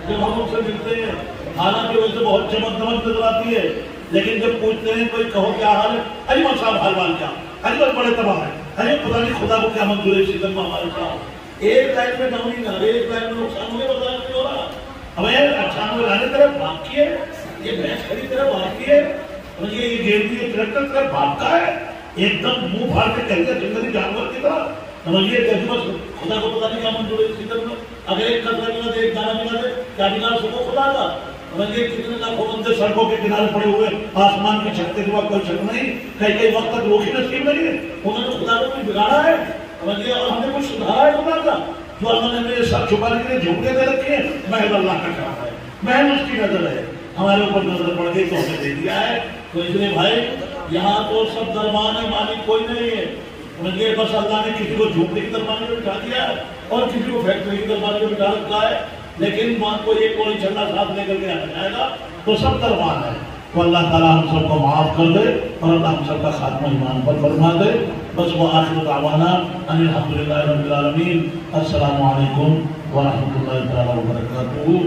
Speaker 2: جب ہم ان سے ملتے ہیں حالانکہ ویسے بہت چمک دمک نظر آتی ہے لیکن جب پوچھتے ہیں کوئی کہو کیا حال ہے، ارے مول صاحب حال وال کیا، ارے بہت بڑے تباہ ہے، ارے پتہ نہیں خدا کو کیا منظور ہے سیزن میں ہمارے ساتھ، ایک لائن میں ڈاؤن ہی نہ رہے، ایک لائن میں نقصان ہوگے برداشت نہیں ہو رہا، ہمیں 98 لانے طرف بھاگ کی ہے، یہ بھینس کھڑی طرف بھاگ کی ہے، اور یہ گیندی یہ ٹریکٹر طرف بھاگ کا ہے، ایک دم منہ پھاڑ کے کہتے ہیں جنگلی جانور کی طرح، سمجھیے کہ بس خدا کو پتہ نہیں کیا منظور ہے سیزن میں، اگر ایک قطرہ ملا دے، ایک دانہ ملا دے، کیا بنا سکو خدا کا، سمجھیے کتنے لاکھوں بندے سڑکوں کے کنارے پڑے ہوئے، آسمان کی چھت کے سوا کوئی چھت نہیں، کئی وقت تک روشنی نصیب نہیں ہے، انہوں نے خدا کو کوئی بگاڑا ہے، سمجھیے، اور ہم نے کچھ سدھارا ہے خدا کا، جو اللہ نے میرے ساتھ چھپانے کے لیے جھوٹے دے رکھے ہیں، محض اللہ کا کام ہے، محض اس کی نظر ہے، ہمارے اوپر نظر پڑ گئی تو ہمیں دے دیا ہے، تو اس لیے بھائی یہاں تو سب دربان ہے، مالک کوئی نہیں ہے، سمجھیے، بس اللہ نے کسی کو جھوپڑی کی دربانی میں بٹھا دیا ہے اور کسی کو فیکٹری کی دربانی میں بٹھا رکھا ہے، لیکن وہاں کو یہ کوئی جھنڈا ساتھ لے کر کے آ جائے گا تو سب دربان ہے، تو اللہ تعالیٰ ہم سب کو معاف کر دے اور اللہ ہم سب کا خاتمہ ایمان پر فرما دے، بس وہ آخر دعوانا ان الحمدللہ رب العالمین، السلام علیکم ورحمۃ اللہ تعالیٰ وبرکاتہ۔